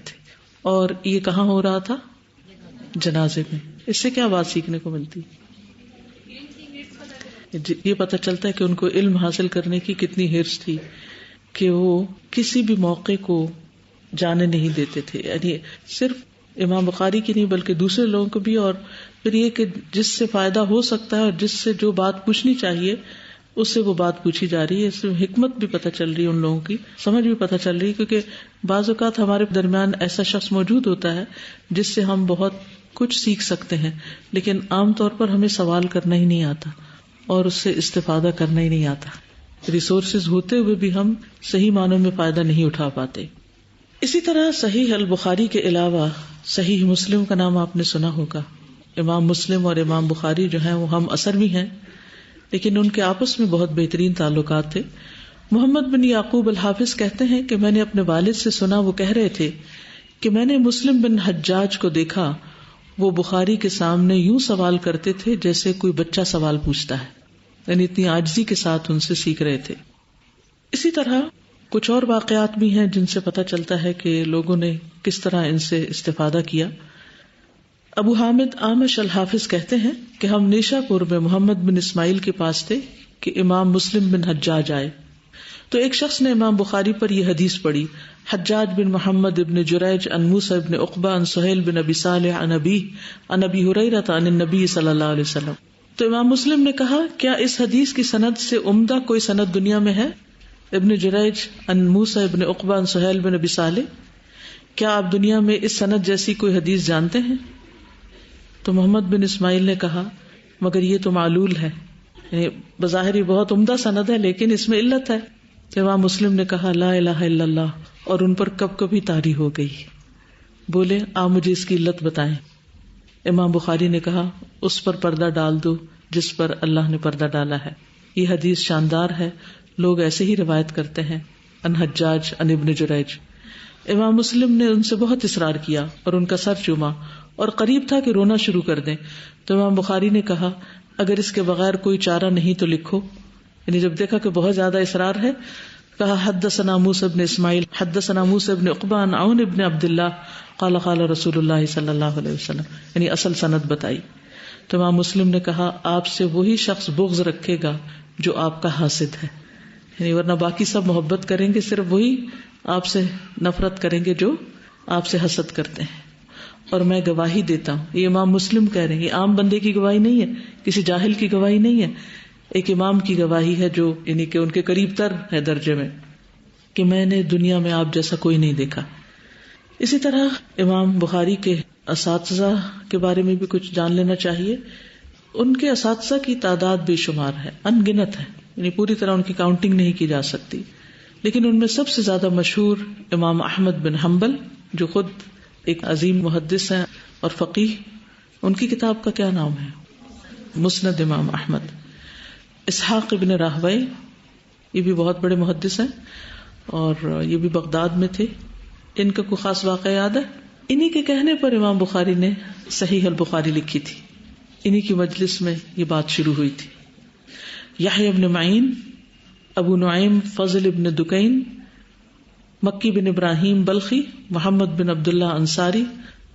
تھے. اور یہ کہاں ہو رہا تھا؟ جنازے میں. اس سے کیا بات سیکھنے کو ملتی؟ یہ پتہ چلتا ہے کہ ان کو علم حاصل کرنے کی کتنی حرص تھی کہ وہ کسی بھی موقع کو جانے نہیں دیتے تھے. یعنی صرف امام بخاری کی نہیں بلکہ دوسرے لوگوں کو بھی. اور پھر یہ کہ جس سے فائدہ ہو سکتا ہے اور جس سے جو بات پوچھنی چاہیے اس سے وہ بات پوچھی جا رہی ہے. اس میں حکمت بھی پتہ چل رہی ہے، ان لوگوں کی سمجھ بھی پتہ چل رہی ہے، کیونکہ بعض اوقات ہمارے درمیان ایسا شخص موجود ہوتا ہے جس سے ہم بہت کچھ سیکھ سکتے ہیں، لیکن عام طور پر ہمیں سوال کرنا ہی نہیں آتا اور اس سے استفادہ کرنا ہی نہیں آتا. ریسورسز ہوتے ہوئے بھی ہم صحیح معنوں میں فائدہ نہیں اٹھا پاتے. اسی طرح صحیح البخاری کے علاوہ صحیح مسلم کا نام آپ نے سنا ہوگا. امام مسلم اور امام بخاری جو ہیں وہ ہم اثر بھی ہیں، لیکن ان کے آپس میں بہت بہترین تعلقات تھے. محمد بن یعقوب الحافظ کہتے ہیں کہ میں نے اپنے والد سے سنا، وہ کہہ رہے تھے کہ میں نے مسلم بن حجاج کو دیکھا، وہ بخاری کے سامنے یوں سوال کرتے تھے جیسے کوئی بچہ سوال پوچھتا ہے، یعنی اتنی عاجزی کے ساتھ ان سے سیکھ رہے تھے. اسی طرح کچھ اور واقعات بھی ہیں جن سے پتہ چلتا ہے کہ لوگوں نے کس طرح ان سے استفادہ کیا. ابو حامد آمش الحافظ کہتے ہیں کہ ہم نیشا پور میں محمد بن اسماعیل کے پاس تھے کہ امام مسلم بن حجاج آئے، تو ایک شخص نے امام بخاری پر یہ حدیث پڑھی، حجاج بن محمد بن جریج عن موسیٰ بن عقبہ عن سہیل بن ابی صالح عن ابی ہریرہ عن النبی صلی اللہ علیہ وسلم. تو امام مسلم نے کہا کیا اس حدیث کی سند سے عمدہ کوئی سند دنیا میں ہے؟ ابن جریج عن موسیٰ بن عقبہ عن سہیل بن ابی صالح، کیا آپ دنیا میں اس سند جیسی کوئی حدیث جانتے ہیں؟ تو محمد بن اسماعیل نے کہا مگر یہ تو معلول ہے، یعنی بظاہر یہ بہت عمدہ سند ہے لیکن اس میں علت ہے. امام مسلم نے کہا لا الہ الا اللہ، اور ان پر کب کبھی طاری ہو گئی. بولے آپ مجھے اس کی علت بتائیں. امام بخاری نے کہا اس پر پردہ ڈال دو جس پر اللہ نے پردہ ڈالا ہے. یہ حدیث شاندار ہے، لوگ ایسے ہی روایت کرتے ہیں. ان حجاج ان ابن جریج. امام مسلم نے ان سے بہت اصرار کیا اور ان کا سر چوما اور قریب تھا کہ رونا شروع کر دیں. تو امام بخاری نے کہا اگر اس کے بغیر کوئی چارہ نہیں تو لکھو. یعنی جب دیکھا کہ بہت زیادہ اصرار ہے کہا حدثنا موسیٰ بن اسماعیل حدثنا موسیٰ بن عقبہ عن عون بن عبداللہ قال قال رسول اللہ صلی اللہ علیہ وسلم، یعنی اصل سند بتائی. تو امام مسلم نے کہا آپ سے وہی شخص بغض رکھے گا جو آپ کا حاسد ہے، یعنی ورنہ باقی سب محبت کریں گے، صرف وہی آپ سے نفرت کریں گے جو آپ سے حسد کرتے ہیں. اور میں گواہی دیتا ہوں، یہ امام مسلم کہہ رہے ہیں، یہ عام بندے کی گواہی نہیں ہے، کسی جاہل کی گواہی نہیں ہے، ایک امام کی گواہی ہے جو یعنی کہ ان کے قریب تر ہے درجے میں، کہ میں نے دنیا میں آپ جیسا کوئی نہیں دیکھا. اسی طرح امام بخاری کے اساتذہ کے بارے میں بھی کچھ جان لینا چاہیے. ان کے اساتذہ کی تعداد بے شمار ہے، ان گنت ہے، یعنی پوری طرح ان کی کاؤنٹنگ نہیں کی جا سکتی. لیکن ان میں سب سے زیادہ مشہور امام احمد بن حنبل جو خود ایک عظیم محدث ہیں اور فقیہ. ان کی کتاب کا کیا نام ہے؟ مسند امام احمد. اسحاق ابن راہوی، یہ بھی بہت بڑے محدث ہیں اور یہ بھی بغداد میں تھے. ان کا کوئی خاص واقعہ یاد ہے؟ انہی کے کہنے پر امام بخاری نے صحیح البخاری لکھی تھی. انہی کی مجلس میں یہ بات شروع ہوئی تھی. یحییٰ بن معین، ابو نعیم فضل بن دکین، مکی بن ابراہیم بلخی، محمد بن عبداللہ انصاری،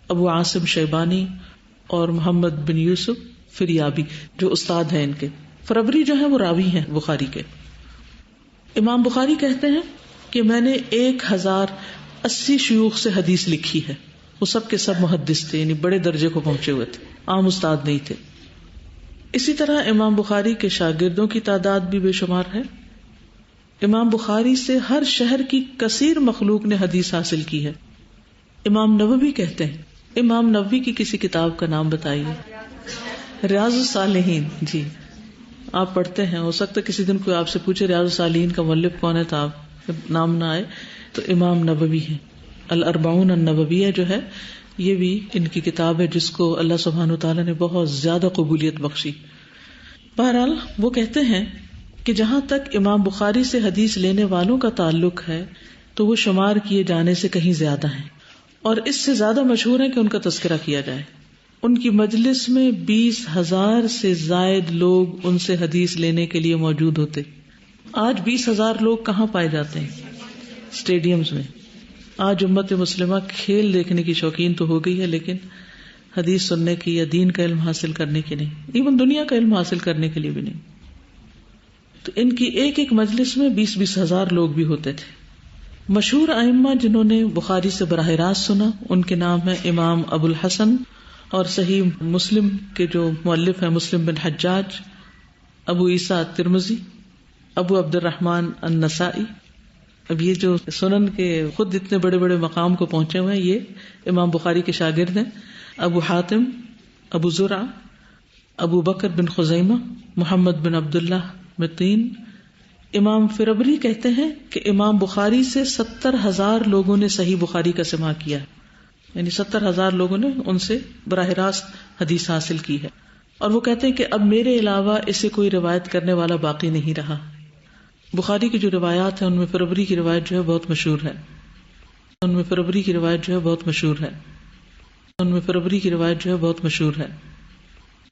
ابو عاصم شیبانی اور محمد بن یوسف فریابی جو استاد ہیں ان کے. فربری جو ہیں وہ راوی ہیں بخاری کے. امام بخاری کہتے ہیں کہ میں نے 1080 شیوخ سے حدیث لکھی ہے. وہ سب کے سب محدث تھے، یعنی بڑے درجے کو پہنچے ہوئے تھے، عام استاد نہیں تھے. اسی طرح امام بخاری کے شاگردوں کی تعداد بھی بے شمار ہے. امام بخاری سے ہر شہر کی کثیر مخلوق نے حدیث حاصل کی ہے. امام نووی کہتے ہیں، امام نووی کی کسی کتاب کا نام بتائیے. ریاض الصالحین. جی آپ پڑھتے ہیں، ہو سکتا ہے کسی دن کوئی آپ سے پوچھے ریاض الصالحین کا مؤلف کون ہے، تو آپ نام نہ آئے تو امام نووی ہے. الاربعون النوویہ جو ہے یہ بھی ان کی کتاب ہے جس کو اللہ سبحانہ وتعالیٰ نے بہت زیادہ قبولیت بخشی. بہرحال وہ کہتے ہیں کہ جہاں تک امام بخاری سے حدیث لینے والوں کا تعلق ہے تو وہ شمار کیے جانے سے کہیں زیادہ ہیں، اور اس سے زیادہ مشہور ہے کہ ان کا تذکرہ کیا جائے. ان کی مجلس میں 20,000 سے زائد لوگ ان سے حدیث لینے کے لیے موجود ہوتے. آج 20,000 لوگ کہاں پائے جاتے ہیں؟ اسٹیڈیمز میں. آج امت مسلمہ کھیل دیکھنے کی شوقین تو ہو گئی ہے، لیکن حدیث سننے کی یا دین کا علم حاصل کرنے کی نہیں، ایون دنیا کا علم حاصل کرنے کے لیے بھی نہیں. تو ان کی ایک ایک مجلس میں 20,000 لوگ بھی ہوتے تھے. مشہور ائمہ جنہوں نے بخاری سے براہ راست سنا ان کے نام ہے امام ابو الحسن، اور صحیح مسلم کے جو مؤلف ہیں مسلم بن حجاج، ابو عیسیٰ الترمذی، ابو عبد الرحمن النسائی. اب یہ جو سنن کے خود اتنے بڑے بڑے مقام کو پہنچے ہوئے ہیں یہ امام بخاری کے شاگرد ہیں. ابو حاتم، ابو زرع، ابو بکر بن خزیمہ، محمد بن عبداللہ متین. امام فربری کہتے ہیں کہ امام بخاری سے 70,000 لوگوں نے صحیح بخاری کا سماع کیا ہے، یعنی 70,000 لوگوں نے ان سے براہ راست حدیث حاصل کی ہے. اور وہ کہتے ہیں کہ اب میرے علاوہ اسے کوئی روایت کرنے والا باقی نہیں رہا. بخاری کی جو روایات ہیں ان میں فربری کی روایت جو ہے بہت مشہور ہے. ان میں فربری کی روایت جو ہے بہت مشہور ہے. ان میں فربری کی روایت جو ہے بہت مشہور ہے.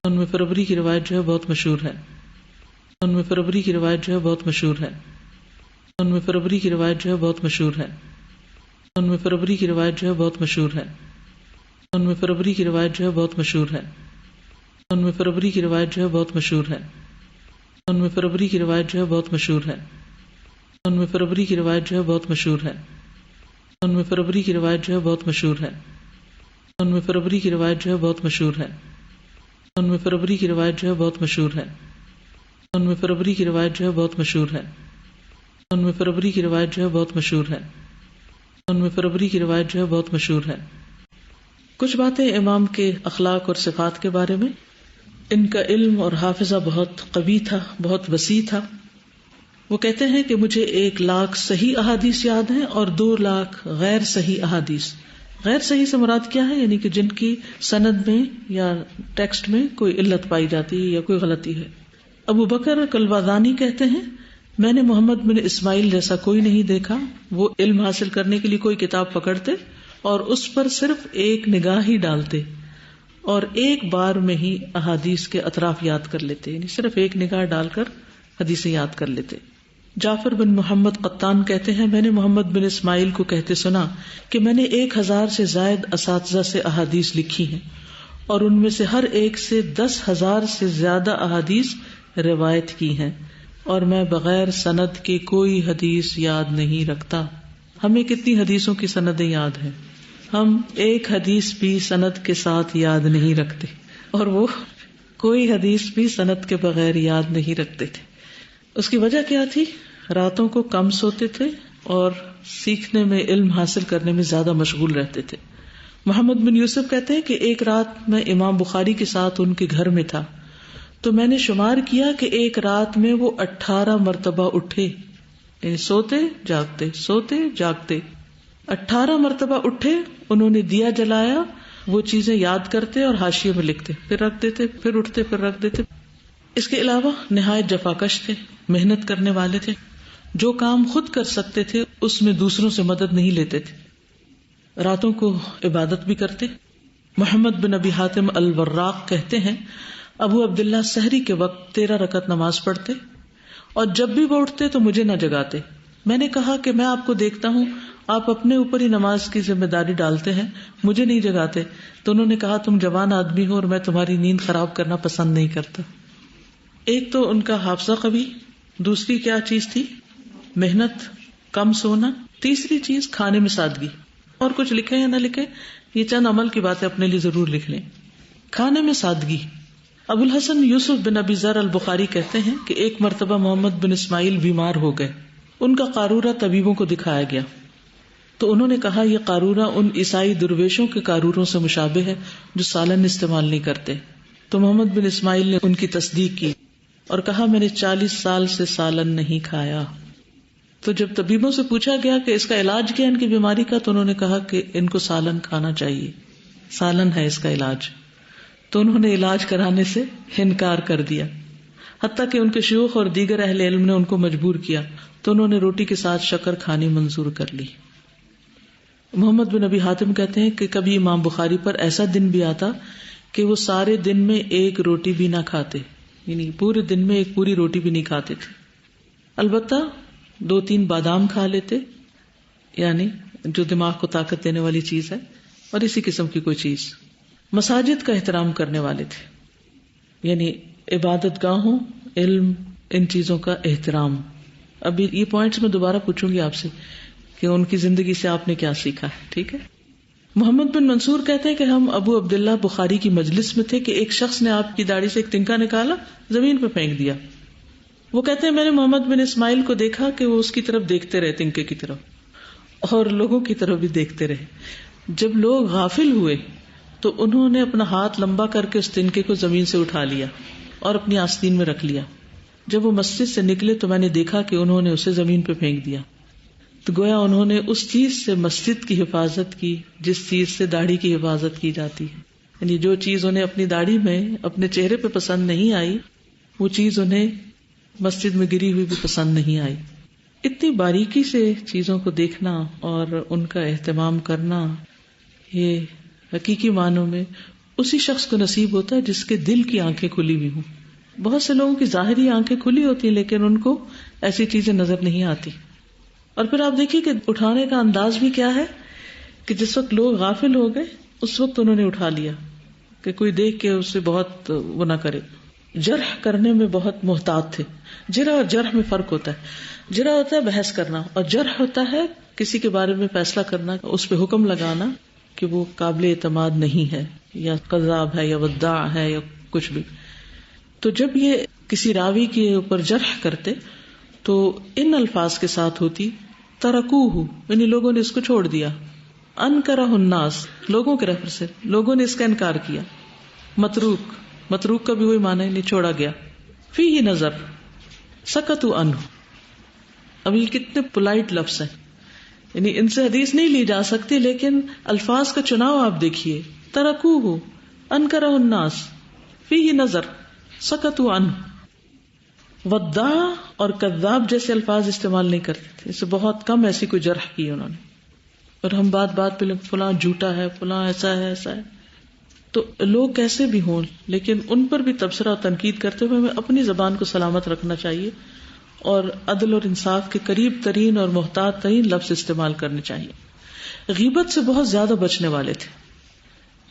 ان میں فربری کی روایت جو ہے بہت مشہور ہے. ان میں فربری کی روایت جو ہے بہت مشہور ہے. ان میں فربری کی روایت جو ہے بہت مشہور ہے. ان میں فربری کی روایت جو ہے بہت مشہور ہے. ان میں فربری کی روایت جو ہے بہت مشہور ہے. ان میں فربری کی روایت جو ہے بہت مشہور ہے. ان میں فربری کی روایت جو ہے بہت مشہور ہے. ان میں فربری کی روایت جو ہے بہت مشہور ہے. ان میں فربری کی روایت جو ہے بہت مشہور ہے. ان میں فربری کی روایت جو ہے بہت مشہور ہے. ان میں فربری کی روایت جو ہے بہت مشہور ہے. ان میں فربری کی روایت جو ہے بہت مشہور ہے. ان میں فربری کی روایت جو ہے بہت مشہور ہے. ان میں فربری کی روایت جو ہے بہت مشہور ہے. کچھ باتیں امام کے اخلاق اور صفات کے بارے میں. ان کا علم اور حافظہ بہت قوی تھا، بہت وسیع تھا. وہ کہتے ہیں کہ مجھے 1,00,000 صحیح احادیث یاد ہیں اور 2,00,000 غیر صحیح احادیث. غیر صحیح سے مراد کیا ہے؟ یعنی کہ جن کی سند میں یا ٹیکسٹ میں کوئی علت پائی جاتی ہے یا کوئی غلطی ہے. ابو بکر کلوادانی کہتے ہیں میں نے محمد بن اسماعیل جیسا کوئی نہیں دیکھا. وہ علم حاصل کرنے کے لیے کوئی کتاب پکڑتے اور اس پر صرف ایک نگاہ ہی ڈالتے اور ایک بار میں ہی احادیث کے اطراف یاد کر لیتے، یعنی صرف ایک نگاہ ڈال کر حدیثیں یاد کر لیتے. جعفر بن محمد قطان کہتے ہیں میں نے محمد بن اسماعیل کو کہتے سنا کہ میں نے 1,000 سے زائد اساتذہ سے احادیث لکھی ہیں اور ان میں سے ہر ایک سے 10,000 سے زیادہ احادیث روایت کی ہیں اور میں بغیر سند کے کوئی حدیث یاد نہیں رکھتا. ہمیں کتنی حدیثوں کی سندیں یاد ہیں؟ ہم ایک حدیث بھی سند کے ساتھ یاد نہیں رکھتے، اور وہ کوئی حدیث بھی سند کے بغیر یاد نہیں رکھتے تھے. اس کی وجہ کیا تھی؟ راتوں کو کم سوتے تھے اور سیکھنے میں، علم حاصل کرنے میں زیادہ مشغول رہتے تھے. محمد بن یوسف کہتے ہیں کہ ایک رات میں امام بخاری کے ساتھ ان کے گھر میں تھا تو میں نے شمار کیا کہ ایک رات میں وہ 18 مرتبہ اٹھے، یعنی سوتے جاگتے سوتے جاگتے. 18 مرتبہ اٹھے، انہوں نے دیا جلایا، وہ چیزیں یاد کرتے اور حاشیے میں لکھتے، پھر رکھ دیتے، پھر اٹھتے، پھر رکھ دیتے. اس کے علاوہ نہایت جفاکش تھے، محنت کرنے والے تھے. جو کام خود کر سکتے تھے اس میں دوسروں سے مدد نہیں لیتے تھے. راتوں کو عبادت بھی کرتے. محمد بن ابی حاتم الوراق کہتے ہیں ابو عبداللہ سحری کے وقت 13 رکعت نماز پڑھتے اور جب بھی وہ اٹھتے تو مجھے نہ جگاتے. میں نے کہا کہ میں آپ کو دیکھتا ہوں آپ اپنے اوپر ہی نماز کی ذمہ داری ڈالتے ہیں, مجھے نہیں جگاتے. تو انہوں نے کہا تم جوان آدمی ہو اور میں تمہاری نیند خراب کرنا پسند نہیں کرتا. ایک تو ان کا حافظہ قوی, دوسری کیا چیز تھی؟ محنت, کم سونا, تیسری چیز کھانے میں سادگی. اور کچھ لکھے یا نہ لکھے, یہ چند عمل کی باتیں اپنے لیے ضرور لکھ لیں. کھانے میں سادگی. ابو الحسن یوسف بن ابی ذر البخاری کہتے ہیں کہ ایک مرتبہ محمد بن اسماعیل بیمار ہو گئے. ان کا قارورہ طبیبوں کو دکھایا گیا تو انہوں نے کہا یہ قارورہ ان عیسائی درویشوں کے قاروروں سے مشابہ ہے جو سالن استعمال نہیں کرتے. تو محمد بن اسماعیل نے ان کی تصدیق کی اور کہا میں نے 40 سال سے سالن نہیں کھایا. تو جب طبیبوں سے پوچھا گیا کہ اس کا علاج کیا ان کی بیماری کا, تو انہوں نے کہا کہ ان کو سالن کھانا چاہیے, سالن ہے اس کا علاج. تو انہوں نے علاج کرانے سے انکار کر دیا, حتیٰ کہ ان کے شیوخ اور دیگر اہل علم نے ان کو مجبور کیا تو انہوں نے روٹی کے ساتھ شکر کھانی منظور کر لی. محمد بن ابی حاتم کہتے ہیں کہ کبھی امام بخاری پر ایسا دن بھی آتا کہ وہ سارے دن میں ایک روٹی بھی نہ کھاتے, یعنی پورے دن میں ایک پوری روٹی بھی نہیں کھاتے تھے. البتہ 2-3 بادام کھا لیتے, یعنی جو دماغ کو طاقت دینے والی چیز ہے, اور اسی قسم کی کوئی چیز. مساجد کا احترام کرنے والے تھے, یعنی عبادت گاہوں, علم, ان چیزوں کا احترام. ابھی یہ پوائنٹس میں دوبارہ پوچھوں گی آپ سے کہ ان کی زندگی سے آپ نے کیا سیکھا ہے, ٹھیک ہے. محمد بن منصور کہتے ہیں کہ ہم ابو عبداللہ بخاری کی مجلس میں تھے کہ ایک شخص نے آپ کی داڑھی سے ایک تنکا نکالا, زمین پہ پھینک دیا. وہ کہتے ہیں میں نے محمد بن اسماعیل کو دیکھا کہ وہ اس کی طرف دیکھتے رہے, تنکے کی طرف, اور لوگوں کی طرف بھی دیکھتے رہے. جب لوگ غافل ہوئے تو انہوں نے اپنا ہاتھ لمبا کر کے اس تنکے کو زمین سے اٹھا لیا اور اپنی آستین میں رکھ لیا. جب وہ مسجد سے نکلے تو میں نے دیکھا کہ انہوں نے اسے زمین پہ پھینک دیا. تو گویا انہوں نے اس چیز سے مسجد کی حفاظت کی جس چیز سے داڑھی کی حفاظت کی جاتی ہے. یعنی جو چیز انہیں اپنی داڑھی میں, اپنے چہرے پہ پسند نہیں آئی, وہ چیز انہیں مسجد میں گری ہوئی بھی پسند نہیں آئی. اتنی باریکی سے چیزوں کو دیکھنا اور ان کا اہتمام کرنا, یہ حقیقی معنوں میں اسی شخص کو نصیب ہوتا ہے جس کے دل کی آنکھیں کھلی ہوئی ہوں. بہت سے لوگوں کی ظاہری آنکھیں کھلی ہوتی ہیں لیکن ان کو ایسی چیزیں نظر نہیں آتی. اور پھر آپ دیکھیے کہ اٹھانے کا انداز بھی کیا ہے کہ جس وقت لوگ غافل ہو گئے اس وقت انہوں نے اٹھا لیا کہ کوئی دیکھ کے اس سے بہت وہ نہ کرے. جرح کرنے میں بہت محتاط تھے. جرح اور جرح میں فرق ہوتا ہے. جرح ہوتا ہے بحث کرنا, اور جرح ہوتا ہے کسی کے بارے میں فیصلہ کرنا, اس پہ حکم لگانا کہ وہ قابل اعتماد نہیں ہے یا کذاب ہے یا وضاع ہے یا کچھ بھی. تو جب یہ کسی راوی کے اوپر جرح کرتے تو ان الفاظ کے ساتھ ہوتی ترکوہ, یعنی لوگوں نے اس کو چھوڑ دیا. انکرہ الناس, لوگوں کے رفر سے لوگوں نے اس کا انکار کیا. متروک, متروک کا بھی وہی معنی ہے, نہیں چھوڑا گیا. فیہ نظر, سکتوا عنہ. اب یہ کتنے پولائٹ لفظ ہیں, یعنی ان سے حدیث نہیں لی جا سکتی لیکن الفاظ کا چناؤ آپ دیکھیے. ترکوہ, انکرہ الناس, فیہ نظر, سکتوا عنہ. وضاع اور کذاب جیسے الفاظ استعمال نہیں کرتے تھے, اس سے بہت کم ایسی کوئی جرح کی انہوں نے. اور ہم بات پہ فلاں جھوٹا ہے, فلاں ایسا ہے, ایسا ہے. تو لوگ کیسے بھی ہوں لیکن ان پر بھی تبصرہ اور تنقید کرتے ہوئے ہمیں اپنی زبان کو سلامت رکھنا چاہیے اور عدل اور انصاف کے قریب ترین اور محتاط ترین لفظ استعمال کرنے چاہیے. غیبت سے بہت زیادہ بچنے والے تھے.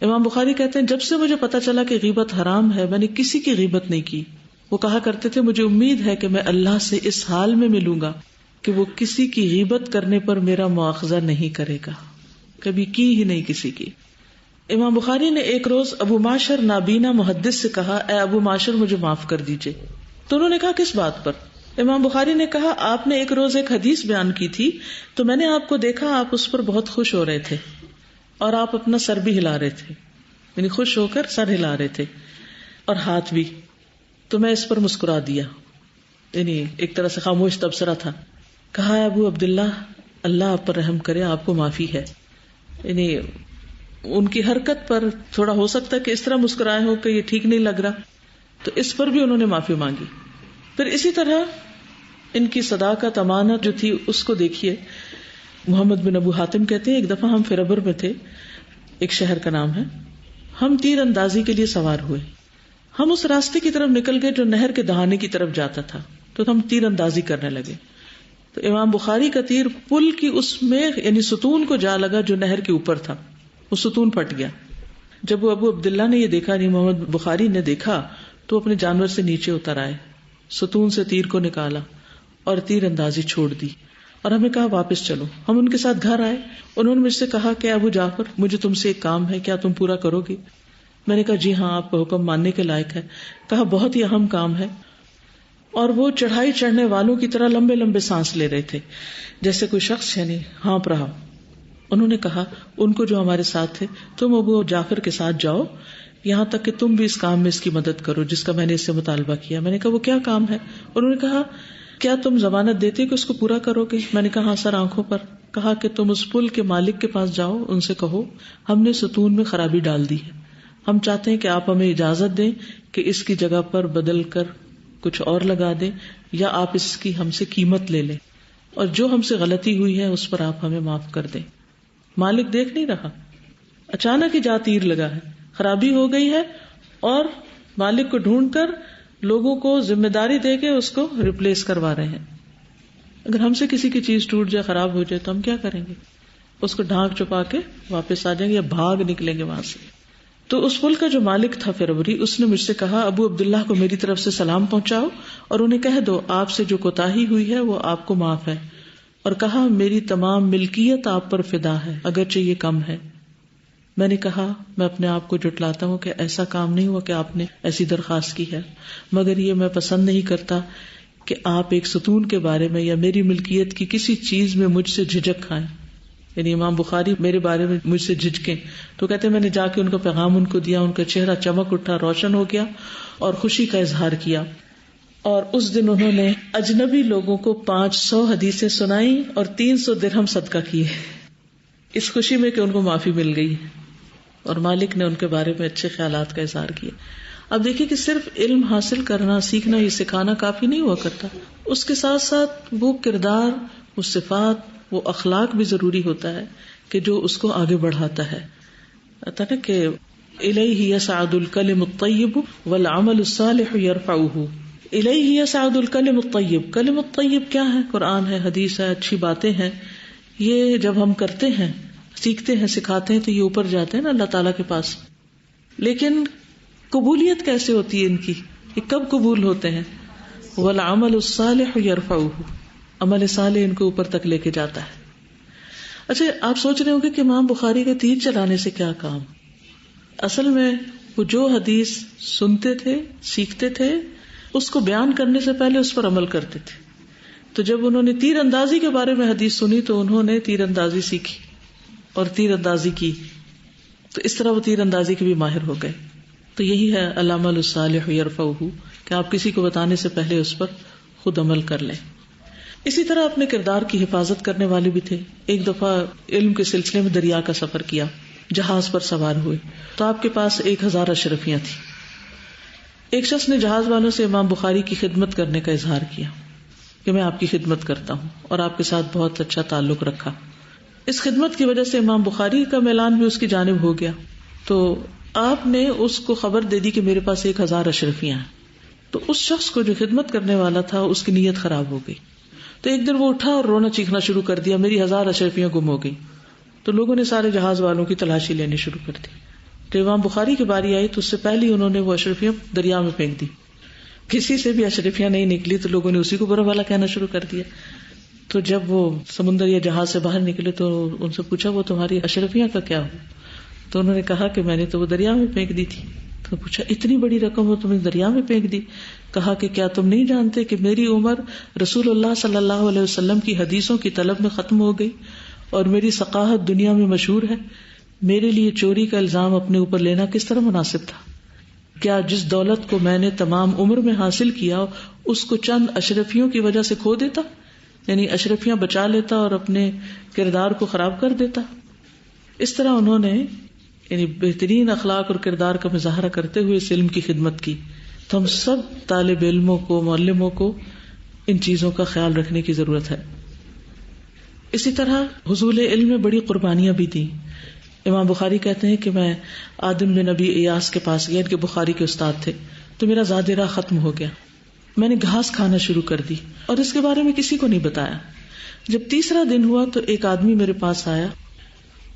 امام بخاری کہتے ہیں جب سے مجھے پتا چلا کہ غیبت حرام ہے میں نے کسی کی غیبت نہیں کی. وہ کہا کرتے تھے مجھے امید ہے کہ میں اللہ سے اس حال میں ملوں گا کہ وہ کسی کی غیبت کرنے پر میرا مواخذہ نہیں کرے گا, کبھی کی ہی نہیں کسی کی. امام بخاری نے ایک روز ابو معشر نابینا محدث سے کہا اے ابو معشر مجھے معاف کر دیجئے. تو انہوں نے کہا کس بات پر؟ امام بخاری نے کہا آپ نے ایک روز ایک حدیث بیان کی تھی تو میں نے آپ کو دیکھا آپ اس پر بہت خوش ہو رہے تھے اور آپ اپنا سر بھی ہلا رہے تھے, یعنی خوش ہو کر سر ہلا رہے تھے اور ہاتھ بھی. تو میں اس پر مسکرا دیا, یعنی ایک طرح سے خاموش تبصرہ تھا. کہا ابو عبداللہ اللہ آپ پر رحم کرے, آپ کو معافی ہے. یعنی ان کی حرکت پر تھوڑا ہو سکتا ہے کہ اس طرح مسکرائے ہو کہ یہ ٹھیک نہیں لگ رہا, تو اس پر بھی انہوں نے معافی مانگی. پھر اسی طرح ان کی صداقت امانت جو تھی اس کو دیکھیے محمد بن ابو حاتم کہتے ہیں ایک دفعہ ہم فربر میں تھے، ایک شہر کا نام ہے، ہم تیر اندازی کے لیے سوار ہوئے، ہم اس راستے کی طرف نکل گئے جو نہر کے دہانے کی طرف جاتا تھا، تو ہم تیر اندازی کرنے لگے، تو امام بخاری کا تیر پل کی اس میں یعنی ستون کو جا لگا جو نہر کے اوپر تھا، وہ ستون پھٹ گیا۔ جب وہ ابو عبداللہ نے یہ دیکھا، یعنی محمد بخاری نے دیکھا، تو اپنے جانور سے نیچے اتر آئے، ستون سے تیر کو نکالا اور تیر اندازی چھوڑ دی، اور ہمیں کہا واپس چلو۔ ہم ان کے ساتھ گھر آئے، انہوں نے مجھ سے کہا کہ ابو جعفر مجھے تم سے ایک کام ہے، کیا تم پورا کرو گی؟ میں نے کہا جی ہاں، آپ کا حکم ماننے کے لائق ہے۔ کہا بہت ہی اہم کام ہے، اور وہ چڑھائی چڑھنے والوں کی طرح لمبے لمبے سانس لے رہے تھے، جیسے کوئی شخص یعنی ہانپ رہا۔ انہوں نے کہا ان کو جو ہمارے ساتھ تھے، تم ابو جعفر کے ساتھ جاؤ، یہاں تک کہ تم بھی اس کام میں اس کی مدد کرو جس کا میں نے اس سے مطالبہ کیا۔ میں نے کہا وہ کیا کام ہے؟ انہوں نے کہا کیا تم ضمانت دیتے کہ اس کو پورا کرو گے؟ میں نے کہا ہاں سر، آنکھوں پر۔ کہا کہ تم اس پل کے مالک کے پاس جاؤ، ان سے کہو ہم نے ستون میں خرابی ڈال دی ہے، ہم چاہتے ہیں کہ آپ ہمیں اجازت دیں کہ اس کی جگہ پر بدل کر کچھ اور لگا دیں، یا آپ اس کی ہم سے قیمت لے لیں، اور جو ہم سے غلطی ہوئی ہے اس پر آپ ہمیں معاف کر دیں۔ مالک دیکھ نہیں رہا، اچانک ہی جا تیر لگا ہے، خرابی ہو گئی ہے، اور مالک کو ڈھونڈ کر لوگوں کو ذمہ داری دے کے اس کو ریپلیس کروا رہے ہیں۔ اگر ہم سے کسی کی چیز ٹوٹ جائے، خراب ہو جائے، تو ہم کیا کریں گے؟ اس کو ڈھانک چھپا کے واپس آ جائیں گے یا بھاگ نکلیں گے وہاں سے۔ تو اس پل کا جو مالک تھا فربری، اس نے مجھ سے کہا ابو عبداللہ کو میری طرف سے سلام پہنچاؤ اور انہیں کہہ دو آپ سے جو کوتاہی ہوئی ہے وہ آپ کو معاف ہے، اور کہا میری تمام ملکیت آپ پر فدا ہے اگرچہ یہ کم ہے۔ میں نے کہا میں اپنے آپ کو جٹلاتا ہوں کہ ایسا کام نہیں ہوا کہ آپ نے ایسی درخواست کی ہے، مگر یہ میں پسند نہیں کرتا کہ آپ ایک ستون کے بارے میں یا میری ملکیت کی کسی چیز میں مجھ سے جھجک کھائیں۔ یعنی امام بخاری میرے بارے میں مجھ سے جھجکیں، تو کہتے میں نے جا کے ان کا پیغام ان کو دیا، ان کا چہرہ چمک اٹھا، روشن ہو گیا اور خوشی کا اظہار کیا۔ اور اس دن انہوں نے اجنبی لوگوں کو 500 حدیثیں سنائیں اور 300 درہم صدقہ کیے، اس خوشی میں کہ ان کو معافی مل گئی، اور مالک نے ان کے بارے میں اچھے خیالات کا اظہار کیا۔ اب دیکھیے کہ صرف علم حاصل کرنا، سیکھنا، یہ سکھانا کافی نہیں ہوا کرتا، اس کے ساتھ ساتھ وہ کردار، وہ صفات، وہ اخلاق بھی ضروری ہوتا ہے کہ جو اس کو آگے بڑھاتا ہے۔ کہتا ہے کہ الیہ یصعد الکلم الطیب والعمل الصالح یرفعہ، الیہ یصعد الکلم الطیب۔ کلم الطیب کیا ہے؟ قرآن ہے، حدیث ہے، اچھی باتیں ہیں، یہ جب ہم کرتے ہیں، سیکھتے ہیں، سکھاتے ہیں تو یہ اوپر جاتے ہیں نا اللہ تعالیٰ کے پاس۔ لیکن قبولیت کیسے ہوتی ہے ان کی؟ یہ کب قبول ہوتے ہیں؟ والعمل الصالح یرفعہ، عمل صالح ان کو اوپر تک لے کے جاتا ہے۔ اچھا آپ سوچ رہے ہوں گے کہ امام بخاری کا تیر چلانے سے کیا کام؟ اصل میں وہ جو حدیث سنتے تھے، سیکھتے تھے، اس کو بیان کرنے سے پہلے اس پر عمل کرتے تھے۔ تو جب انہوں نے تیر اندازی کے بارے میں حدیث سنی تو انہوں نے تیر اندازی سیکھی اور تیر اندازی کی، تو اس طرح وہ تیر اندازی کے بھی ماہر ہو گئے۔ تو یہی ہے العمل الصالح یرفعہ، کہ آپ کسی کو بتانے سے پہلے اس پر خود عمل کر لیں۔ اسی طرح اپنے کردار کی حفاظت کرنے والے بھی تھے۔ ایک دفعہ علم کے سلسلے میں دریا کا سفر کیا، جہاز پر سوار ہوئے، تو آپ کے پاس 1000 اشرفیاں تھیں۔ ایک شخص نے جہاز والوں سے امام بخاری کی خدمت کرنے کا اظہار کیا کہ میں آپ کی خدمت کرتا ہوں اور آپ کے ساتھ بہت اچھا تعلق رکھا۔ اس خدمت کی وجہ سے امام بخاری کا میلان بھی اس کی جانب ہو گیا، تو آپ نے اس کو خبر دے دی کہ میرے پاس 1000 اشرفیاں ہیں۔ تو اس شخص کو جو خدمت کرنے والا تھا اس کی نیت خراب ہو گئی، تو ایک دن وہ اٹھا اور رونا چیخنا شروع کر دیا، میری 1000 اشرفیاں گم ہو گئی۔ تو لوگوں نے سارے جہاز والوں کی تلاشی لینے شروع کر دی۔ تو امام بخاری کی باری آئی تو اس سے پہلے انہوں نے وہ اشرفیاں دریا میں پھینک دی، کسی سے بھی اشرفیاں نہیں نکلی، تو لوگوں نے اسی کو برا بھلا کہنا شروع کر دیا۔ تو جب وہ سمندر یا جہاز سے باہر نکلے تو ان سے پوچھا وہ تمہاری اشرفیاں کا کیا ہو؟ تو انہوں نے کہا کہ میں نے تو وہ دریا میں پھینک دی تھی۔ تو پوچھا اتنی بڑی رقم ہو تم نے دریا میں پھینک دی؟ کہا کہ کیا تم نہیں جانتے کہ میری عمر رسول اللہ صلی اللہ علیہ وسلم کی حدیثوں کی طلب میں ختم ہو گئی اور میری ثقافت دنیا میں مشہور ہے، میرے لیے چوری کا الزام اپنے اوپر لینا کس طرح مناسب تھا؟ کیا جس دولت کو میں نے تمام عمر میں حاصل کیا اس کو چند اشرفیوں کی وجہ سے کھو دیتا، یعنی اشرفیاں بچا لیتا اور اپنے کردار کو خراب کر دیتا؟ اس طرح انہوں نے یعنی بہترین اخلاق اور کردار کا مظاہرہ کرتے ہوئے اس علم کی خدمت کی۔ تو ہم سب طالب علموں کو، معلموں کو ان چیزوں کا خیال رکھنے کی ضرورت ہے۔ اسی طرح حصول علم میں بڑی قربانیاں بھی دیں. امام بخاری کہتے ہیں کہ میں آدم بن ابی ایاس کے پاس گیا، ان کے بخاری کے استاد تھے، تو میرا زاد راہ ختم ہو گیا. میں نے گھاس کھانا شروع کر دی اور اس کے بارے میں کسی کو نہیں بتایا. جب تیسرا دن ہوا تو ایک آدمی میرے پاس آیا،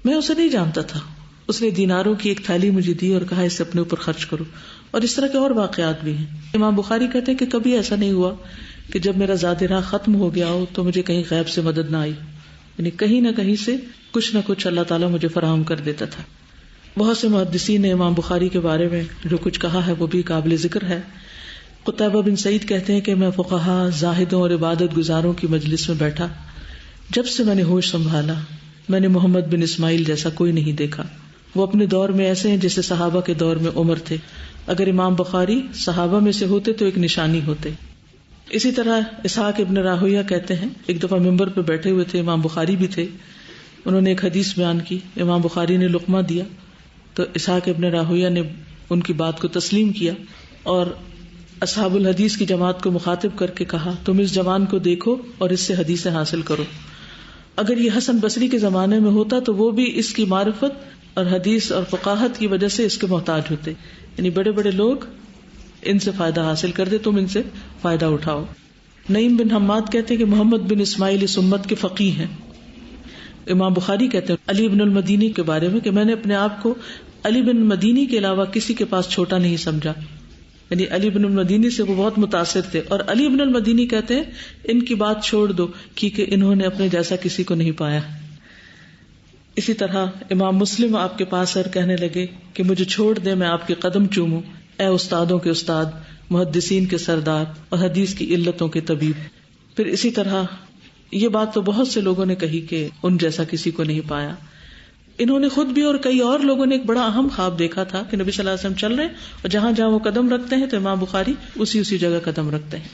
میں اسے نہیں جانتا تھا. اس نے دیناروں کی ایک تھیلی مجھے دی اور کہا اسے اپنے اوپر خرچ کرو. اور اس طرح کے اور واقعات بھی ہیں. امام بخاری کہتے ہیں کہ کبھی ایسا نہیں ہوا کہ جب میرا زاد راہ ختم ہو گیا ہو تو مجھے کہیں غیب سے مدد نہ آئی، یعنی کہیں نہ کہیں سے کچھ نہ کچھ اللہ تعالیٰ مجھے فراہم کر دیتا تھا. بہت سے محدثین نے امام بخاری کے بارے میں جو کچھ کہا ہے وہ بھی قابل ذکر ہے. قتیبہ بن سعید کہتے ہیں کہ میں فقہا، زاہدوں اور عبادت گزاروں کی مجلس میں بیٹھا، جب سے میں نے ہوش سنبھالا میں نے محمد بن اسماعیل جیسا کوئی نہیں دیکھا. وہ اپنے دور میں ایسے ہیں جیسے صحابہ کے دور میں عمر تھے. اگر امام بخاری صحابہ میں سے ہوتے تو ایک نشانی ہوتے. اسی طرح اسحاق ابن راہویہ کہتے ہیں ایک دفعہ ممبر پہ بیٹھے ہوئے تھے، امام بخاری بھی تھے. انہوں نے ایک حدیث بیان کی، امام بخاری نے لقمہ دیا تو اسحاق ابن راہویہ نے ان کی بات کو تسلیم کیا اور اصحاب الحدیث کی جماعت کو مخاطب کر کے کہا تم اس جوان کو دیکھو اور اس سے حدیثیں حاصل کرو. اگر یہ حسن بصری کے زمانے میں ہوتا تو وہ بھی اس کی معرفت اور حدیث اور فقاہت کی وجہ سے اس کے محتاج ہوتے. یعنی بڑے بڑے لوگ ان سے فائدہ حاصل کر دے، تم ان سے فائدہ اٹھاؤ. نعیم بن حماد کہتے ہیں کہ محمد بن اسماعیل اس امت کے فقیہ ہیں. امام بخاری کہتے ہیں علی بن المدینی کے بارے میں کہ میں نے اپنے آپ کو علی بن مدینی کے علاوہ کسی کے پاس چھوٹا نہیں سمجھا. یعنی علی بن المدینی سے وہ بہت متاثر تھے. اور علی بن المدینی کہتے ہیں ان کی بات چھوڑ دو کیونکہ انہوں نے اپنے جیسا کسی کو نہیں پایا. اسی طرح امام مسلم آپ کے پاس اور کہنے لگے کہ مجھے چھوڑ دے، میں آپ کے قدم چوموں، اے استادوں کے استاد، محدثین کے سردار اور حدیث کی علتوں کے طبیب. پھر اسی طرح یہ بات تو بہت سے لوگوں نے کہی کہ ان جیسا کسی کو نہیں پایا. انہوں نے خود بھی اور کئی اور لوگوں نے ایک بڑا اہم خواب دیکھا تھا کہ نبی صلی اللہ علیہ وسلم چل رہے ہیں اور جہاں جہاں وہ قدم رکھتے ہیں تو امام بخاری اسی جگہ قدم رکھتے ہیں.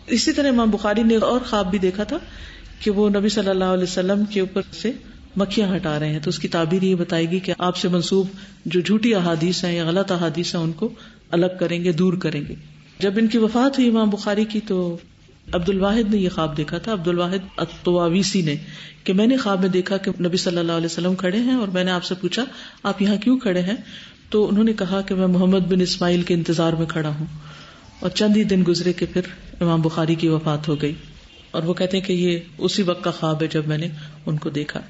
اسی طرح امام بخاری نے اور خواب بھی دیکھا تھا کہ وہ نبی صلی اللہ علیہ وسلم کے اوپر سے مکھیاں ہٹا رہے ہیں. تو اس کی تعبیر یہ بتائے گی کہ آپ سے منسوب جو جھوٹی احادیث ہیں یا غلط احادیث ہیں ان کو الگ کریں گے، دور کریں گے. جب ان کی وفات ہوئی امام بخاری کی تو عبد الواحد نے یہ خواب دیکھا تھا، عبد الواحد الطواویسی نے، کہ میں نے خواب میں دیکھا کہ نبی صلی اللہ علیہ وسلم کھڑے ہیں اور میں نے آپ سے پوچھا آپ یہاں کیوں کھڑے ہیں؟ تو انہوں نے کہا کہ میں محمد بن اسماعیل کے انتظار میں کھڑا ہوں. اور چند ہی دن گزرے کہ پھر امام بخاری کی وفات ہو گئی. اور وہ کہتے ہیں کہ یہ اسی وقت کا خواب ہے جب میں نے ان کو دیکھا.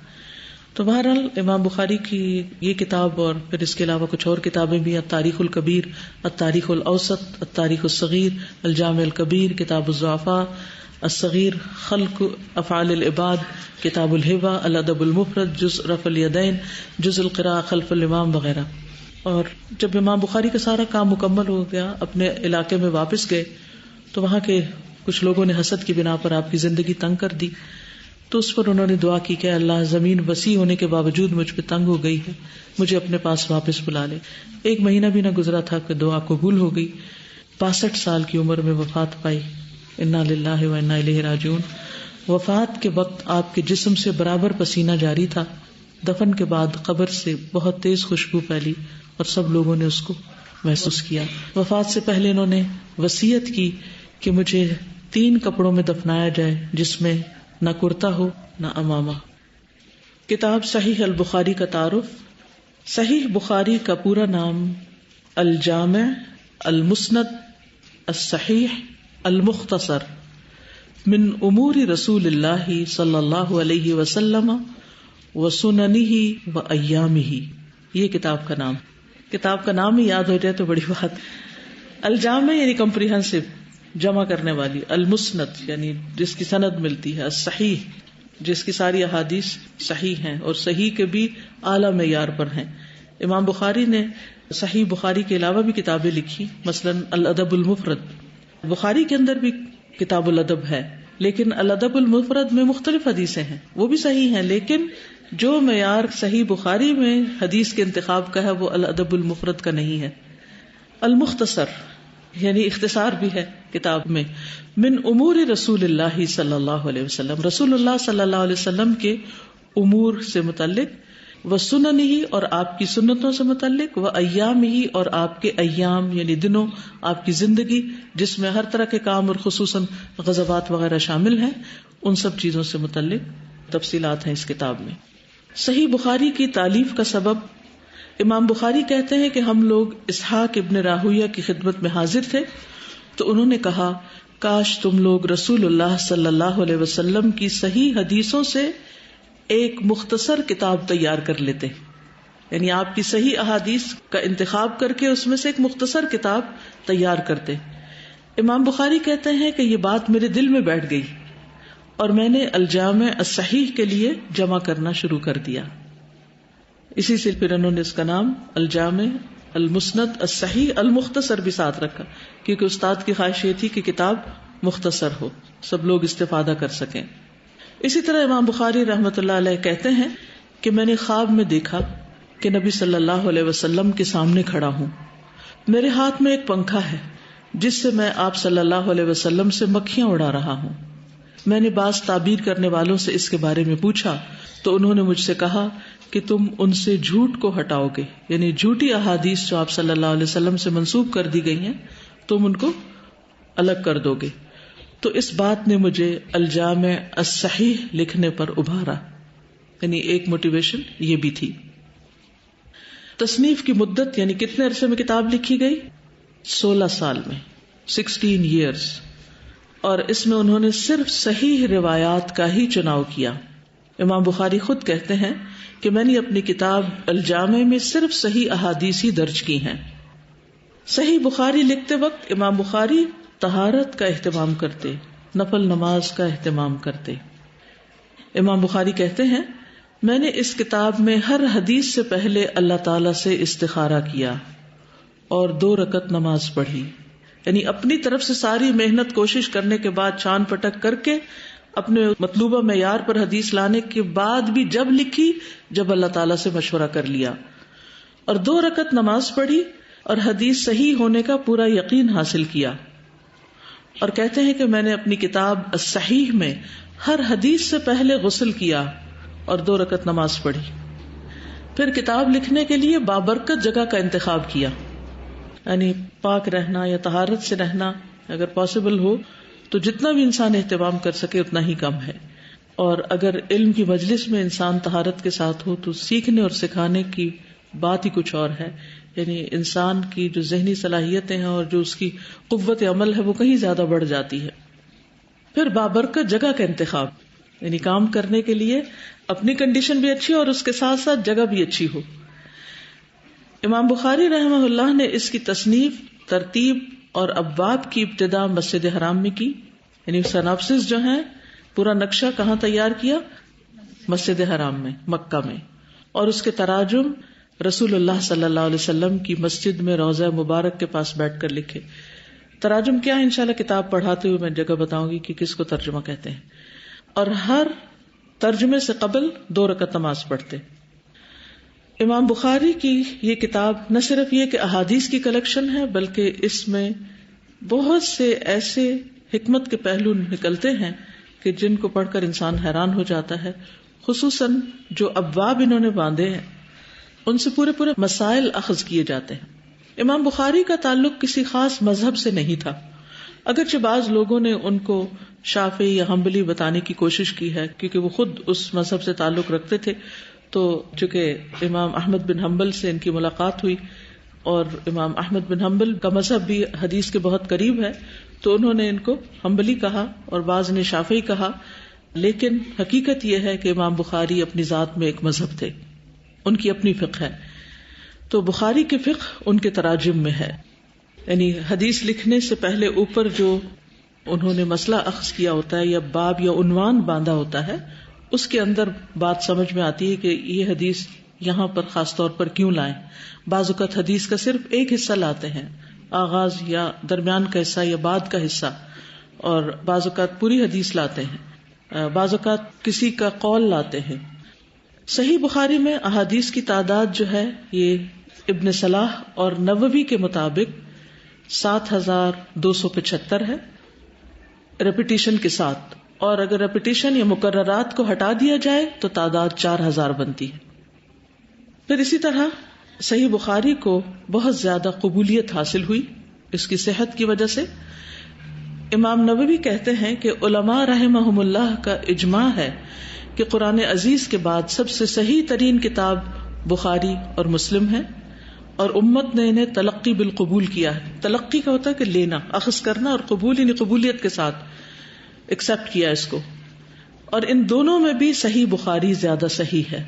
تو بہرحال امام بخاری کی یہ کتاب اور پھر اس کے علاوہ کچھ اور کتابیں بھی، التاریخ الکبیر، التاریخ الاوسط، التاریخ الصغیر، الجامع الکبیر، کتاب الضعفاء الصغیر، خلق افعال العباد، کتاب الہبہ، الادب المفرد، جزء رفع الیدین، جزء القراءۃ خلف الامام وغیرہ. اور جب امام بخاری کا سارا کام مکمل ہو گیا، اپنے علاقے میں واپس گئے تو وہاں کے کچھ لوگوں نے حسد کی بنا پر آپ کی زندگی تنگ کر دی. تو اس پر انہوں نے دعا کی کہ اللہ زمین وسیع ہونے کے باوجود مجھ پہ تنگ ہو گئی ہے، مجھے اپنے پاس واپس بلا لے. 1 مہینہ بھی نہ گزرا تھا کہ دعا قبول ہو گئی. 65 سال کی عمر میں وفات پائی. انا للہ و انا الیہ راجعون. وفات کے وقت آپ کے جسم سے برابر پسینہ جاری تھا. دفن کے بعد قبر سے بہت تیز خوشبو پھیلی اور سب لوگوں نے اس کو محسوس کیا. وفات سے پہلے انہوں نے وصیت کی کہ مجھے 3 کپڑوں میں دفنایا جائے جس میں نہ کرتا ہو نہ امامہ. کتاب صحیح البخاری کا تعارف. صحیح بخاری کا پورا نام الجامع المسند الصحیح المختصر من امور رسول اللہ صلی اللہ علیہ وسلم وسننہ وایامہ. یہ کتاب کا نام. کتاب کا نام ہی یاد ہو جائے تو بڑی بات. الجامع یعنی کمپریہنسو، جمع کرنے والی. المسند یعنی جس کی سند ملتی ہے. الصحیح جس کی ساری احادیث صحیح ہیں اور صحیح کے بھی اعلیٰ معیار پر ہیں. امام بخاری نے صحیح بخاری کے علاوہ بھی کتابیں لکھی، مثلا الادب المفرد. بخاری کے اندر بھی کتاب الادب ہے لیکن الادب المفرد میں مختلف حدیثیں ہیں، وہ بھی صحیح ہیں، لیکن جو معیار صحیح بخاری میں حدیث کے انتخاب کا ہے وہ الادب المفرد کا نہیں ہے. المختصر یعنی اختصار بھی ہے کتاب میں. من امور رسول اللہ صلی اللہ علیہ وسلم، رسول اللہ صلی اللہ علیہ وسلم کے امور سے متعلق، وسننہ اور آپ کی سنتوں سے متعلق، وایامہ اور آپ کے ایام یعنی دنوں، آپ کی زندگی جس میں ہر طرح کے کام اور خصوصاً غزوات وغیرہ شامل ہیں، ان سب چیزوں سے متعلق. تفصیلات ہیں اس کتاب میں. صحیح بخاری کی تالیف کا سبب، امام بخاری کہتے ہیں کہ ہم لوگ اسحاق ابن راہویہ کی خدمت میں حاضر تھے تو انہوں نے کہا کاش تم لوگ رسول اللہ صلی اللہ علیہ وسلم کی صحیح حدیثوں سے ایک مختصر کتاب تیار کر لیتے، یعنی آپ کی صحیح احادیث کا انتخاب کر کے اس میں سے ایک مختصر کتاب تیار کرتے. امام بخاری کہتے ہیں کہ یہ بات میرے دل میں بیٹھ گئی اور میں نے الجامع الصحیح کے لیے جمع کرنا شروع کر دیا. اسی سے پھر انہوں نے اس کا نام الجامع المسند الصحیح المختصر بھی ساتھ رکھا، کیونکہ استاد کی خواہش یہ تھی کہ کتاب مختصر ہو، سب لوگ استفادہ کر سکیں. اسی طرح امام بخاری رحمۃ اللہ علیہ کہتے ہیں کہ میں نے خواب میں دیکھا کہ نبی صلی اللہ علیہ وسلم کے سامنے کھڑا ہوں، میرے ہاتھ میں ایک پنکھا ہے جس سے میں آپ صلی اللہ علیہ وسلم سے مکھیاں اڑا رہا ہوں. میں نے بعض تعبیر کرنے والوں سے اس کے بارے میں پوچھا تو انہوں نے مجھ سے کہا کہ تم ان سے جھوٹ کو ہٹاؤ گے، یعنی جھوٹی احادیث جو آپ صلی اللہ علیہ وسلم سے منسوب کر دی گئی ہیں تم ان کو الگ کر دو گے. تو اس بات نے مجھے الجامع الصحیح لکھنے پر ابھارا، یعنی ایک موٹیویشن یہ بھی تھی. تصنیف کی مدت یعنی کتنے عرصے میں کتاب لکھی گئی؟ 16 سال میں، 16 years. اور اس میں انہوں نے صرف صحیح روایات کا ہی چناؤ کیا. امام بخاری خود کہتے ہیں کہ میں نے اپنی کتاب الجامع میں صرف صحیح احادیث ہی درج کی ہیں. صحیح بخاری لکھتے وقت امام بخاری طہارت کا اہتمام کرتے، نفل نماز کا اہتمام کرتے. امام بخاری کہتے ہیں میں نے اس کتاب میں ہر حدیث سے پہلے اللہ تعالی سے استخارہ کیا اور 2 رکعت نماز پڑھی، یعنی اپنی طرف سے ساری محنت کوشش کرنے کے بعد چھان پٹک کر کے اپنے مطلوبہ معیار پر حدیث لانے کے بعد بھی جب لکھی جب اللہ تعالیٰ سے مشورہ کر لیا، اور 2 رکعت نماز پڑھی اور حدیث صحیح ہونے کا پورا یقین حاصل کیا. اور کہتے ہیں کہ میں نے اپنی کتاب الصحیح میں ہر حدیث سے پہلے غسل کیا اور 2 رکعت نماز پڑھی. پھر کتاب لکھنے کے لیے بابرکت جگہ کا انتخاب کیا، یعنی پاک رہنا یا طہارت سے رہنا اگر پاسبل ہو تو جتنا بھی انسان اہتمام کر سکے اتنا ہی کم ہے. اور اگر علم کی مجلس میں انسان طہارت کے ساتھ ہو تو سیکھنے اور سکھانے کی بات ہی کچھ اور ہے، یعنی انسان کی جو ذہنی صلاحیتیں ہیں اور جو اس کی قوت عمل ہے وہ کہیں زیادہ بڑھ جاتی ہے. پھر بابرکت جگہ کا انتخاب، یعنی کام کرنے کے لیے اپنی کنڈیشن بھی اچھی اور اس کے ساتھ ساتھ جگہ بھی اچھی ہو. امام بخاری رحمہ اللہ نے اس کی تصنیف، ترتیب اور ابواب کی ابتدا مسجد حرام میں کی، یعنی سناپسس جو ہیں پورا نقشہ کہاں تیار کیا؟ مسجد حرام میں، مکہ میں. اور اس کے تراجم رسول اللہ صلی اللہ علیہ وسلم کی مسجد میں روضہ مبارک کے پاس بیٹھ کر لکھے. تراجم کیا ہے انشاءاللہ کتاب پڑھاتے ہوئے میں جگہ بتاؤں گی کہ کس کو ترجمہ کہتے ہیں. اور ہر ترجمے سے قبل 2 رکعت نماز پڑھتے. امام بخاری کی یہ کتاب نہ صرف یہ کہ احادیث کی کلیکشن ہے بلکہ اس میں بہت سے ایسے حکمت کے پہلو نکلتے ہیں کہ جن کو پڑھ کر انسان حیران ہو جاتا ہے. خصوصاً جو ابواب انہوں نے باندھے ہیں ان سے پورے مسائل اخذ کیے جاتے ہیں. امام بخاری کا تعلق کسی خاص مذہب سے نہیں تھا، اگرچہ بعض لوگوں نے ان کو شافعی یا حنبلی بتانے کی کوشش کی ہے کیونکہ وہ خود اس مذہب سے تعلق رکھتے تھے. تو چونکہ امام احمد بن حنبل سے ان کی ملاقات ہوئی اور امام احمد بن حنبل کا مذہب بھی حدیث کے بہت قریب ہے تو انہوں نے ان کو حنبلی کہا اور بعض نے شافعی کہا. لیکن حقیقت یہ ہے کہ امام بخاری اپنی ذات میں ایک مذہب تھے، ان کی اپنی فقہ ہے. تو بخاری کی فقہ ان کے تراجم میں ہے، یعنی حدیث لکھنے سے پہلے اوپر جو انہوں نے مسئلہ اخذ کیا ہوتا ہے یا باب یا عنوان باندھا ہوتا ہے اس کے اندر بات سمجھ میں آتی ہے کہ یہ حدیث یہاں پر خاص طور پر کیوں لائیں. بعض اوقات حدیث کا صرف ایک حصہ لاتے ہیں، آغاز یا درمیان کا حصہ یا بعد کا حصہ، اور بعض اوقات پوری حدیث لاتے ہیں، بعض اوقات کسی کا قول لاتے ہیں. صحیح بخاری میں احادیث کی تعداد جو ہے یہ ابن صلاح اور نووی کے مطابق 7275 ہے ریپیٹیشن کے ساتھ، اور اگر ریپیٹیشن یا مقررات کو ہٹا دیا جائے تو تعداد 4000 بنتی ہے. پھر اسی طرح صحیح بخاری کو بہت زیادہ قبولیت حاصل ہوئی اس کی صحت کی وجہ سے. امام نووی کہتے ہیں کہ علماء رحمہم اللہ کا اجماع ہے کہ قرآن عزیز کے بعد سب سے صحیح ترین کتاب بخاری اور مسلم ہے، اور امت نے انہیں تلقی بالقبول کیا ہے. تلقی کا ہوتا ہے کہ لینا، اخذ کرنا، اور قبول یعنی قبولیت کے ساتھ ایکسپٹ کیا اس کو. اور ان دونوں میں بھی صحیح بخاری زیادہ صحیح ہے،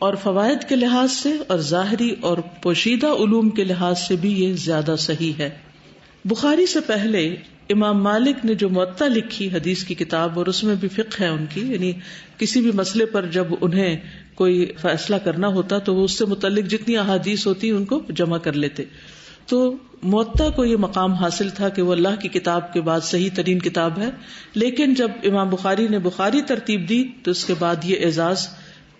اور فوائد کے لحاظ سے اور ظاہری اور پوشیدہ علوم کے لحاظ سے بھی یہ زیادہ صحیح ہے. بخاری سے پہلے امام مالک نے جو موطا لکھی حدیث کی کتاب، اور اس میں بھی فقہ ہے ان کی، یعنی کسی بھی مسئلے پر جب انہیں کوئی فیصلہ کرنا ہوتا تو وہ اس سے متعلق جتنی احادیث ہوتی ان کو جمع کر لیتے. تو موطا کو یہ مقام حاصل تھا کہ وہ اللہ کی کتاب کے بعد صحیح ترین کتاب ہے. لیکن جب امام بخاری نے بخاری ترتیب دی تو اس کے بعد یہ اعزاز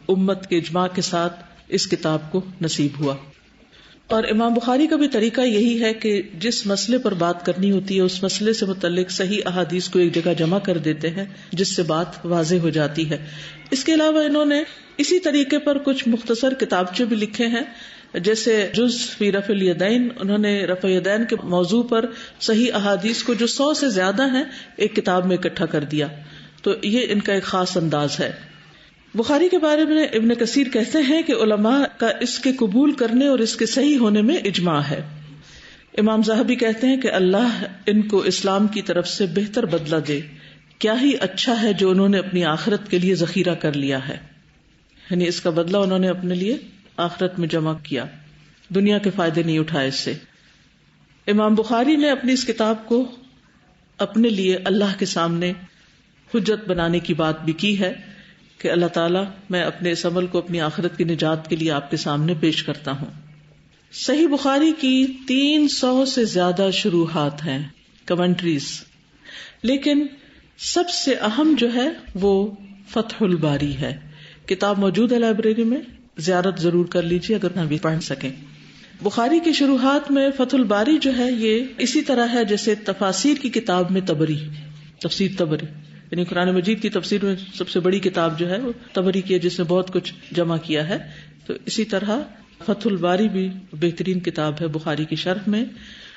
امت کے اجماع کے ساتھ اس کتاب کو نصیب ہوا. اور امام بخاری کا بھی طریقہ یہی ہے کہ جس مسئلے پر بات کرنی ہوتی ہے اس مسئلے سے متعلق صحیح احادیث کو ایک جگہ جمع کر دیتے ہیں جس سے بات واضح ہو جاتی ہے. اس کے علاوہ انہوں نے اسی طریقے پر کچھ مختصر کتابچے بھی لکھے ہیں، جیسے جز فی رفع الیدین، انہوں نے رفع الیدین کے موضوع پر صحیح احادیث کو جو 100 سے زیادہ ہیں ایک کتاب میں اکٹھا کر دیا. تو یہ ان کا ایک خاص انداز ہے. بخاری کے بارے میں ابن کثیر کہتے ہیں کہ علماء کا اس کے قبول کرنے اور اس کے صحیح ہونے میں اجماع ہے. امام ذہبی کہتے ہیں کہ اللہ ان کو اسلام کی طرف سے بہتر بدلہ دے، کیا ہی اچھا ہے جو انہوں نے اپنی آخرت کے لیے ذخیرہ کر لیا ہے. یعنی اس کا بدلہ انہوں نے اپنے لیے آخرت میں جمع کیا، دنیا کے فائدے نہیں اٹھائے اس سے. امام بخاری نے اپنی اس کتاب کو اپنے لیے اللہ کے سامنے حجت بنانے کی بات بھی کی ہے کہ اللہ تعالیٰ میں اپنے اس عمل کو اپنی آخرت کی نجات کے لیے آپ کے سامنے پیش کرتا ہوں. صحیح بخاری کی 300 سے زیادہ شروحات ہیں، کمنٹریز، لیکن سب سے اہم جو ہے وہ فتح الباری ہے. کتاب موجود ہے لائبریری میں، زیارت ضرور کر لیجیے اگر نہ بھی پڑھ سکیں. بخاری کی شروحات میں فتح الباری جو ہے یہ اسی طرح ہے جیسے تفاسیر کی کتاب میں تبری، تفسیر تبری، یعنی قرآن مجید کی تفسیر میں سب سے بڑی کتاب جو ہے وہ تبری کی ہے جس نے بہت کچھ جمع کیا ہے. تو اسی طرح فتح الباری بھی بہترین کتاب ہے بخاری کی شرح میں.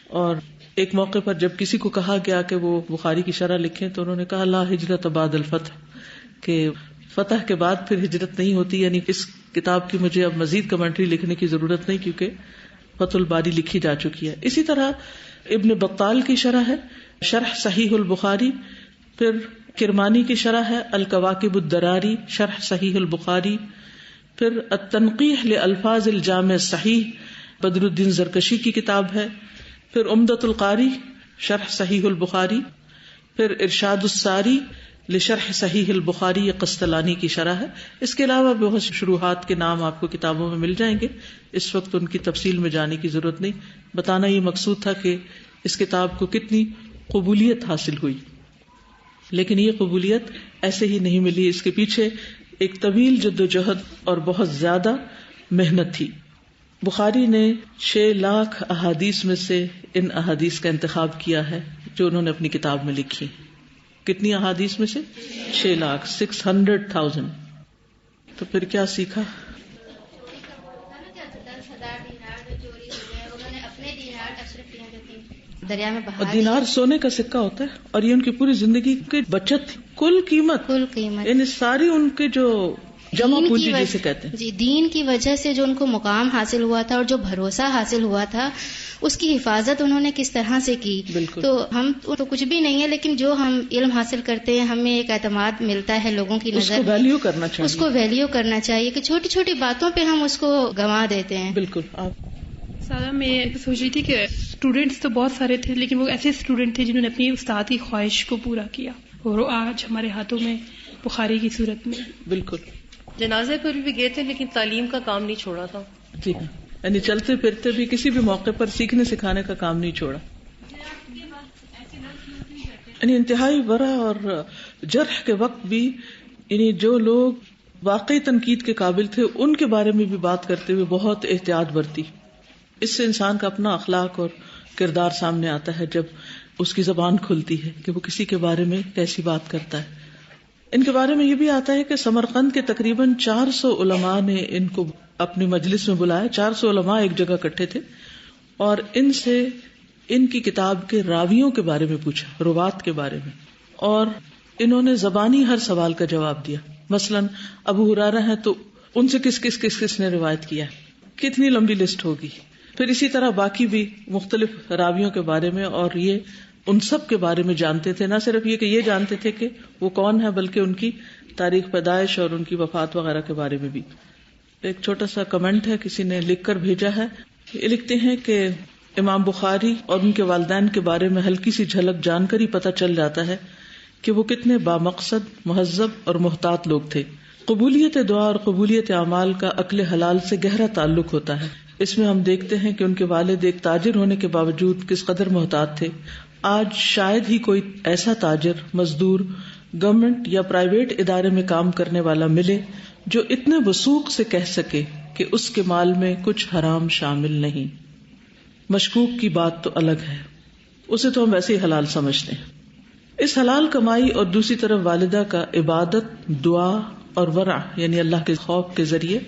اور ایک موقع پر جب کسی کو کہا گیا کہ وہ بخاری کی شرح لکھیں تو انہوں نے کہا لا ہجرت بعد الفتح، کہ فتح کے بعد پھر ہجرت نہیں ہوتی، یعنی اس کتاب کی مجھے اب مزید کمنٹری لکھنے کی ضرورت نہیں کیونکہ فتح الباری لکھی جا چکی ہے. اسی طرح ابن بطال کی شرح ہے شرح صحیح البخاری، پھر کرمانی کی شرح ہے الکواکب الدراری شرح صحیح البخاری، پھر التنقیح لالفاظ الجامع الصحیح بدر الدین زرکشی کی کتاب ہے، پھر عمدۃ القاری شرح صحیح البخاری، پھر ارشاد الساری لشرح صحیح البخاری یہ قسطلانی کی شرح ہے. اس کے علاوہ بہت شروحات کے نام آپ کو کتابوں میں مل جائیں گے، اس وقت ان کی تفصیل میں جانے کی ضرورت نہیں. بتانا یہ مقصود تھا کہ اس کتاب کو کتنی قبولیت حاصل ہوئی. لیکن یہ قبولیت ایسے ہی نہیں ملی، اس کے پیچھے ایک طویل جد و جہد اور بہت زیادہ محنت تھی. بخاری نے 6 لاکھ احادیث میں سے ان احادیث کا انتخاب کیا ہے جو انہوں نے اپنی کتاب میں لکھی. کتنی احادیث میں سے 6 لاکھ 600,000. تو پھر کیا سیکھا؟ دریا میں بہا. اور دینار سونے کا سکہ ہوتا ہے، اور یہ ان کی پوری زندگی کی بچت تھی، کل قیمت یعنی ساری ان کے جو جمع پونجی جسے کہتے ہیں. جی، دین کی وجہ سے جو ان کو مقام حاصل ہوا تھا اور جو بھروسہ حاصل ہوا تھا اس کی حفاظت انہوں نے کس طرح سے کی. بالکل. تو ہم تو کچھ بھی نہیں ہے، لیکن جو ہم علم حاصل کرتے ہیں ہمیں ایک اعتماد ملتا ہے لوگوں کی نظر، اس کو ویلیو کرنا چاہیے، اس کو ویلیو کرنا چاہیے کہ چھوٹی چھوٹی باتوں پہ ہم اس کو گنوا دیتے ہیں. بالکل. آپ سادہ میں سوچ رہی تھی کہ اسٹوڈینٹس تو بہت سارے تھے، لیکن وہ ایسے اسٹوڈینٹ تھے جنہوں نے اپنی استاد کی خواہش کو پورا کیا، اور وہ آج ہمارے ہاتھوں میں بخاری کی صورت میں. بالکل. جنازے پر بھی گئے تھے لیکن تعلیم کا کام نہیں چھوڑا تھا. جی ہاں، یعنی چلتے پھرتے بھی کسی بھی موقع پر سیکھنے سکھانے کا کام نہیں چھوڑا. یعنی انتہائی برا اور جرح کے وقت بھی یعنی جو لوگ واقعی تنقید کے قابل تھے ان کے بارے میں بھی بات کرتے ہوئے بہت احتیاط برتی. اس سے انسان کا اپنا اخلاق اور کردار سامنے آتا ہے جب اس کی زبان کھلتی ہے کہ وہ کسی کے بارے میں کیسی بات کرتا ہے. ان کے بارے میں یہ بھی آتا ہے کہ سمرقند کے تقریباً 400 علماء نے ان کو اپنی مجلس میں بلایا. 400 علماء ایک جگہ اکٹھے تھے اور ان سے ان کی کتاب کے راویوں کے بارے میں پوچھا، روات کے بارے میں، اور انہوں نے زبانی ہر سوال کا جواب دیا. مثلاً ابو ہریرہ ہیں تو ان سے کس نے روایت کیا ہے، کتنی لمبی لسٹ ہوگی. پھر اسی طرح باقی بھی مختلف راویوں کے بارے میں، اور یہ ان سب کے بارے میں جانتے تھے. نہ صرف یہ کہ یہ جانتے تھے کہ وہ کون ہے، بلکہ ان کی تاریخ پیدائش اور ان کی وفات وغیرہ کے بارے میں بھی. ایک چھوٹا سا کمنٹ ہے، کسی نے لکھ کر بھیجا ہے. یہ لکھتے ہیں کہ امام بخاری اور ان کے والدین کے بارے میں ہلکی سی جھلک جان کر ہی پتہ چل جاتا ہے کہ وہ کتنے بامقصد، مہذب اور محتاط لوگ تھے. قبولیت دعا اور قبولیت اعمال کا عقل حلال سے گہرا تعلق ہوتا ہے. اس میں ہم دیکھتے ہیں کہ ان کے والد ایک تاجر ہونے کے باوجود کس قدر محتاط تھے. آج شاید ہی کوئی ایسا تاجر، مزدور، گورنمنٹ یا پرائیویٹ ادارے میں کام کرنے والا ملے جو اتنے وثوق سے کہہ سکے کہ اس کے مال میں کچھ حرام شامل نہیں. مشکوک کی بات تو الگ ہے، اسے تو ہم ویسے ہی حلال سمجھتے ہیں. اس حلال کمائی اور دوسری طرف والدہ کا عبادت، دعا اور ورع یعنی اللہ کے خوف کے ذریعے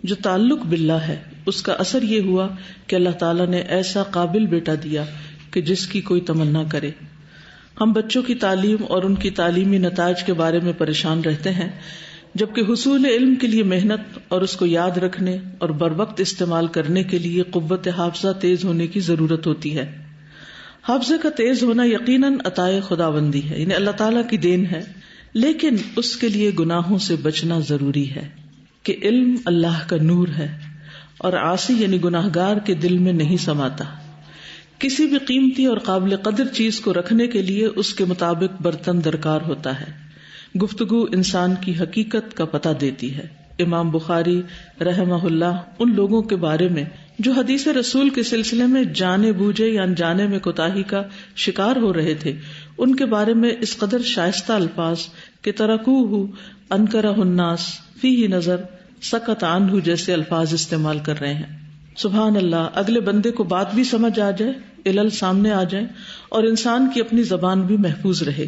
جو تعلق باللہ ہے، اس کا اثر یہ ہوا کہ اللہ تعالیٰ نے ایسا قابل بیٹا دیا کہ جس کی کوئی تمنا کرے. ہم بچوں کی تعلیم اور ان کی تعلیمی نتائج کے بارے میں پریشان رہتے ہیں، جبکہ حصول علم کے لیے محنت اور اس کو یاد رکھنے اور بروقت استعمال کرنے کے لیے قوت حافظہ تیز ہونے کی ضرورت ہوتی ہے. حافظہ کا تیز ہونا یقیناً عطائے خداوندی ہے، یعنی اللہ تعالیٰ کی دین ہے، لیکن اس کے لیے گناہوں سے بچنا ضروری ہے کہ علم اللہ کا نور ہے اور عاصی یعنی گناہگار کے دل میں نہیں سماتا. کسی بھی قیمتی اور قابل قدر چیز کو رکھنے کے لیے اس کے مطابق برتن درکار ہوتا ہے. گفتگو انسان کی حقیقت کا پتہ دیتی ہے. امام بخاری رحمہ اللہ ان لوگوں کے بارے میں جو حدیث رسول کے سلسلے میں جانے بوجھے یا انجانے میں کوتاہی کا شکار ہو رہے تھے، ان کے بارے میں اس قدر شائستہ الفاظ کہ ترکوہ انکرہ الناس فیہ نظر سکت عنہ جیسے الفاظ استعمال کر رہے ہیں. سبحان اللہ، اگلے بندے کو بات بھی سمجھ آ جائے، علل سامنے آ جائے اور انسان کی اپنی زبان بھی محفوظ رہے.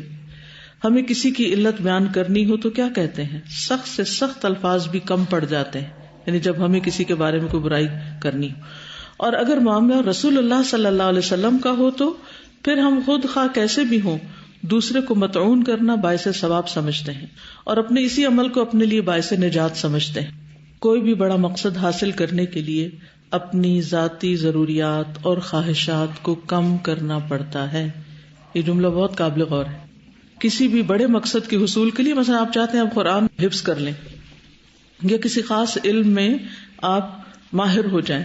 ہمیں کسی کی علت بیان کرنی ہو تو کیا کہتے ہیں؟ سخت سے سخت الفاظ بھی کم پڑ جاتے ہیں، یعنی جب ہمیں کسی کے بارے میں کوئی برائی کرنی ہو. اور اگر معاملہ رسول اللہ صلی اللہ علیہ وسلم کا ہو تو پھر ہم خود خواہ کیسے بھی ہوں دوسرے کو مطعون کرنا باعث ثواب سمجھتے ہیں اور اپنے اسی عمل کو اپنے لیے باعث نجات سمجھتے ہیں. کوئی بھی بڑا مقصد حاصل کرنے کے لیے اپنی ذاتی ضروریات اور خواہشات کو کم کرنا پڑتا ہے. یہ جملہ بہت قابل غور ہے. کسی بھی بڑے مقصد کے حصول کے لیے مثلا آپ چاہتے ہیں آپ قرآن حفظ کر لیں یا کسی خاص علم میں آپ ماہر ہو جائیں،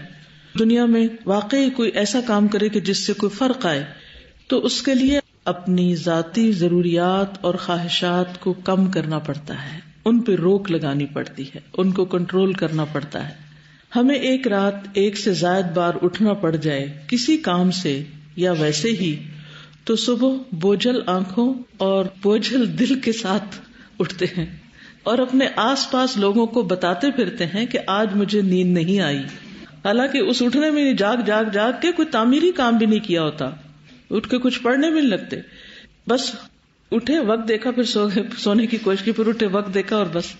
دنیا میں واقعی کوئی ایسا کام کرے کہ جس سے کوئی فرق آئے، تو اس کے لیے اپنی ذاتی ضروریات اور خواہشات کو کم کرنا پڑتا ہے، ان پہ روک لگانی پڑتی ہے، ان کو کنٹرول کرنا پڑتا ہے. ہمیں ایک رات ایک سے زائد بار اٹھنا پڑ جائے کسی کام سے یا ویسے ہی تو صبح بوجھل آنکھوں اور بوجھل دل کے ساتھ اٹھتے ہیں اور اپنے آس پاس لوگوں کو بتاتے پھرتے ہیں کہ آج مجھے نیند نہیں آئی، حالانکہ اس اٹھنے میں جاگ کے کوئی تعمیری کام بھی نہیں کیا ہوتا، اٹھ کے کچھ پڑھنے بھی نہیں لگتے، بس اٹھے وقت دیکھا پھر سو گئے، سونے کی کوشش کی پھر اٹھے وقت دیکھا اور بس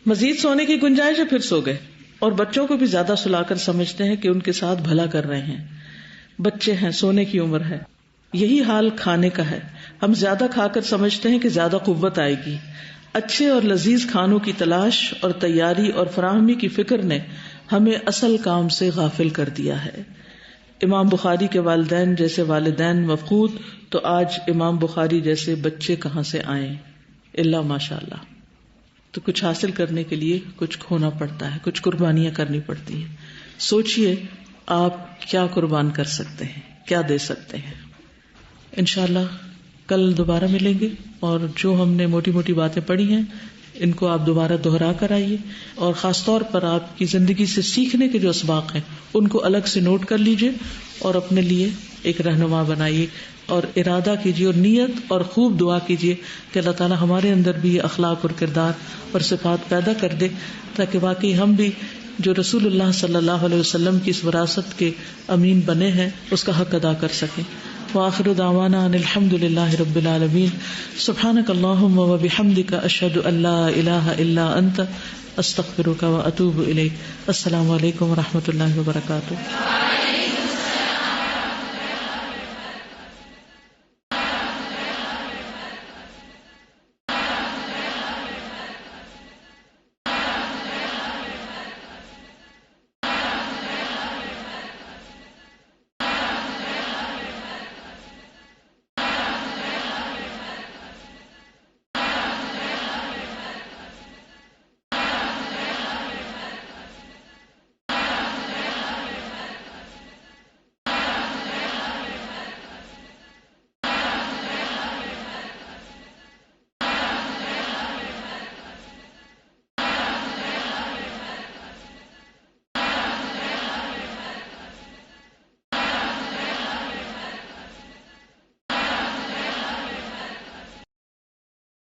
مزید سونے کی گنجائش ہے پھر سو گئے. اور بچوں کو بھی زیادہ سلا کر سمجھتے ہیں کہ ان کے ساتھ بھلا کر رہے ہیں، بچے ہیں، سونے کی عمر ہے. یہی حال کھانے کا ہے، ہم زیادہ کھا کر سمجھتے ہیں کہ زیادہ قوت آئے گی. اچھے اور لذیذ کھانوں کی تلاش اور تیاری اور فراہمی کی فکر نے ہمیں اصل کام سے غافل کر دیا ہے. امام بخاری کے والدین جیسے والدین مفقود تو آج امام بخاری جیسے بچے کہاں سے آئیں؟ الا ماشاء اللہ. تو کچھ حاصل کرنے کے لیے کچھ کھونا پڑتا ہے، کچھ قربانیاں کرنی پڑتی ہیں. سوچئے آپ کیا قربان کر سکتے ہیں، کیا دے سکتے ہیں. انشاءاللہ کل دوبارہ ملیں گے اور جو ہم نے موٹی موٹی باتیں پڑھی ہیں ان کو آپ دوبارہ دہرا کر آئیے، اور خاص طور پر آپ کی زندگی سے سیکھنے کے جو اسباق ہیں ان کو الگ سے نوٹ کر لیجئے اور اپنے لیے ایک رہنما بنائیے اور ارادہ کیجیے اور نیت اور خوب دعا کیجیے کہ اللہ تعالی ہمارے اندر بھی یہ اخلاق اور کردار اور صفات پیدا کر دے تاکہ واقعی ہم بھی جو رسول اللہ صلی اللہ علیہ وسلم کی اس وراثت کے امین بنے ہیں اس کا حق ادا کر سکیں. وآخر دعوانا ان الحمد للہ رب العالمین. سبحانک اللہم وبحمدک اشہد ان لا الہ الا انت استغفرک واتوب الیک. السلام علیکم ورحمۃ اللہ وبرکاتہ.